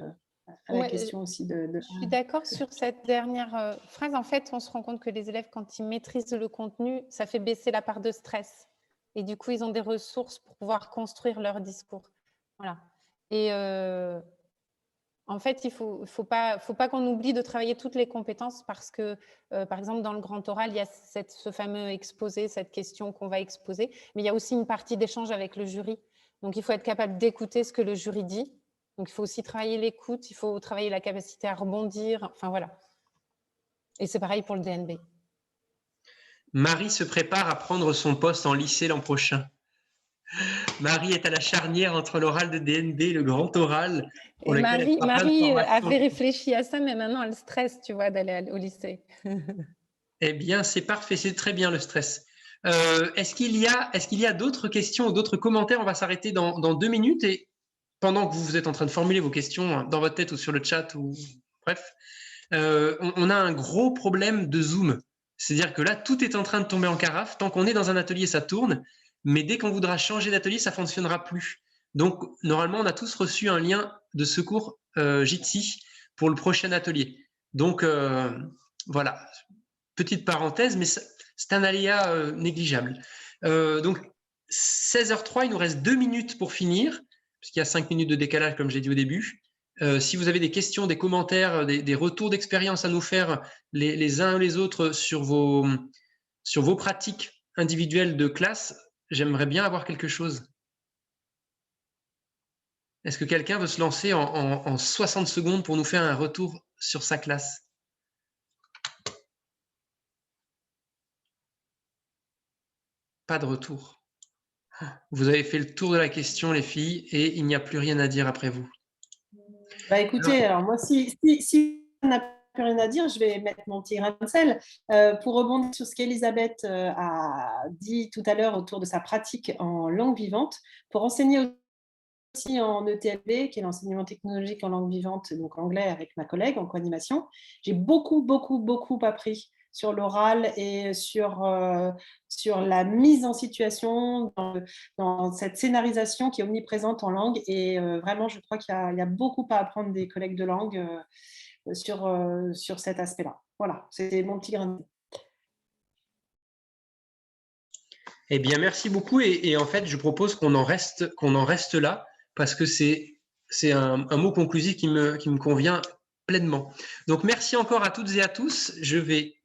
[SPEAKER 2] à la
[SPEAKER 5] Ouais,
[SPEAKER 2] question aussi de...
[SPEAKER 5] je suis d'accord sur cette dernière phrase. En fait, on se rend compte que les élèves, quand ils maîtrisent le contenu, ça fait baisser la part de stress. Et du coup, ils ont des ressources pour pouvoir construire leur discours. Voilà. Et en fait, il ne faut pas qu'on oublie de travailler toutes les compétences parce que, par exemple, dans le grand oral, il y a ce fameux exposé, cette question qu'on va exposer, mais il y a aussi une partie d'échange avec le jury. Donc, il faut être capable d'écouter ce que le jury dit. Donc, il faut aussi travailler l'écoute, il faut travailler la capacité à rebondir, enfin voilà. Et c'est pareil pour le DNB.
[SPEAKER 3] Marie se prépare à prendre son poste en lycée l'an prochain. Marie est à la charnière entre l'oral de DNB et le grand oral.
[SPEAKER 5] Et Marie avait réfléchi à ça, mais maintenant elle stresse, tu vois, d'aller au lycée.
[SPEAKER 3] Eh bien, c'est parfait, c'est très bien le stress. Est-ce qu'il y a d'autres questions ou d'autres commentaires? On va s'arrêter dans 2 minutes et pendant que vous êtes en train de formuler vos questions dans votre tête ou sur le chat, ou bref, on a un gros problème de Zoom. C'est-à-dire que là, tout est en train de tomber en carafe. Tant qu'on est dans un atelier, ça tourne. Mais dès qu'on voudra changer d'atelier, ça ne fonctionnera plus. Donc, normalement, on a tous reçu un lien de secours Jitsi pour le prochain atelier. Donc, voilà. Petite parenthèse, mais c'est un aléa négligeable. Donc, 16h03, il nous reste 2 minutes pour finir, puisqu'il y a 5 minutes de décalage, comme j'ai dit au début. Si vous avez des questions, des commentaires, des retours d'expérience à nous faire les uns et les autres sur vos pratiques individuelles de classe, j'aimerais bien avoir quelque chose. Est-ce que quelqu'un veut se lancer en 60 secondes pour nous faire un retour sur sa classe? Pas de retour. Vous avez fait le tour de la question, les filles, et il n'y a plus rien à dire après vous.
[SPEAKER 2] Bah écoutez, alors moi, si on n'a plus rien à dire, je vais mettre mon petit grain de sel. Pour rebondir sur ce qu'Elisabeth a dit tout à l'heure autour de sa pratique en langue vivante, pour enseigner aussi en ETLV, qui est l'enseignement technologique en langue vivante, donc anglais avec ma collègue en co-animation, j'ai beaucoup appris sur l'oral et sur la mise en situation, dans cette scénarisation qui est omniprésente en langue. Et vraiment, je crois qu'il y a beaucoup à apprendre des collègues de langue sur cet aspect-là. Voilà, c'était mon petit grain de...
[SPEAKER 3] Eh bien, merci beaucoup. Et en fait, je propose qu'on en reste là, parce que c'est un mot conclusif qui me convient pleinement. Donc, merci encore à toutes et à tous. Je vais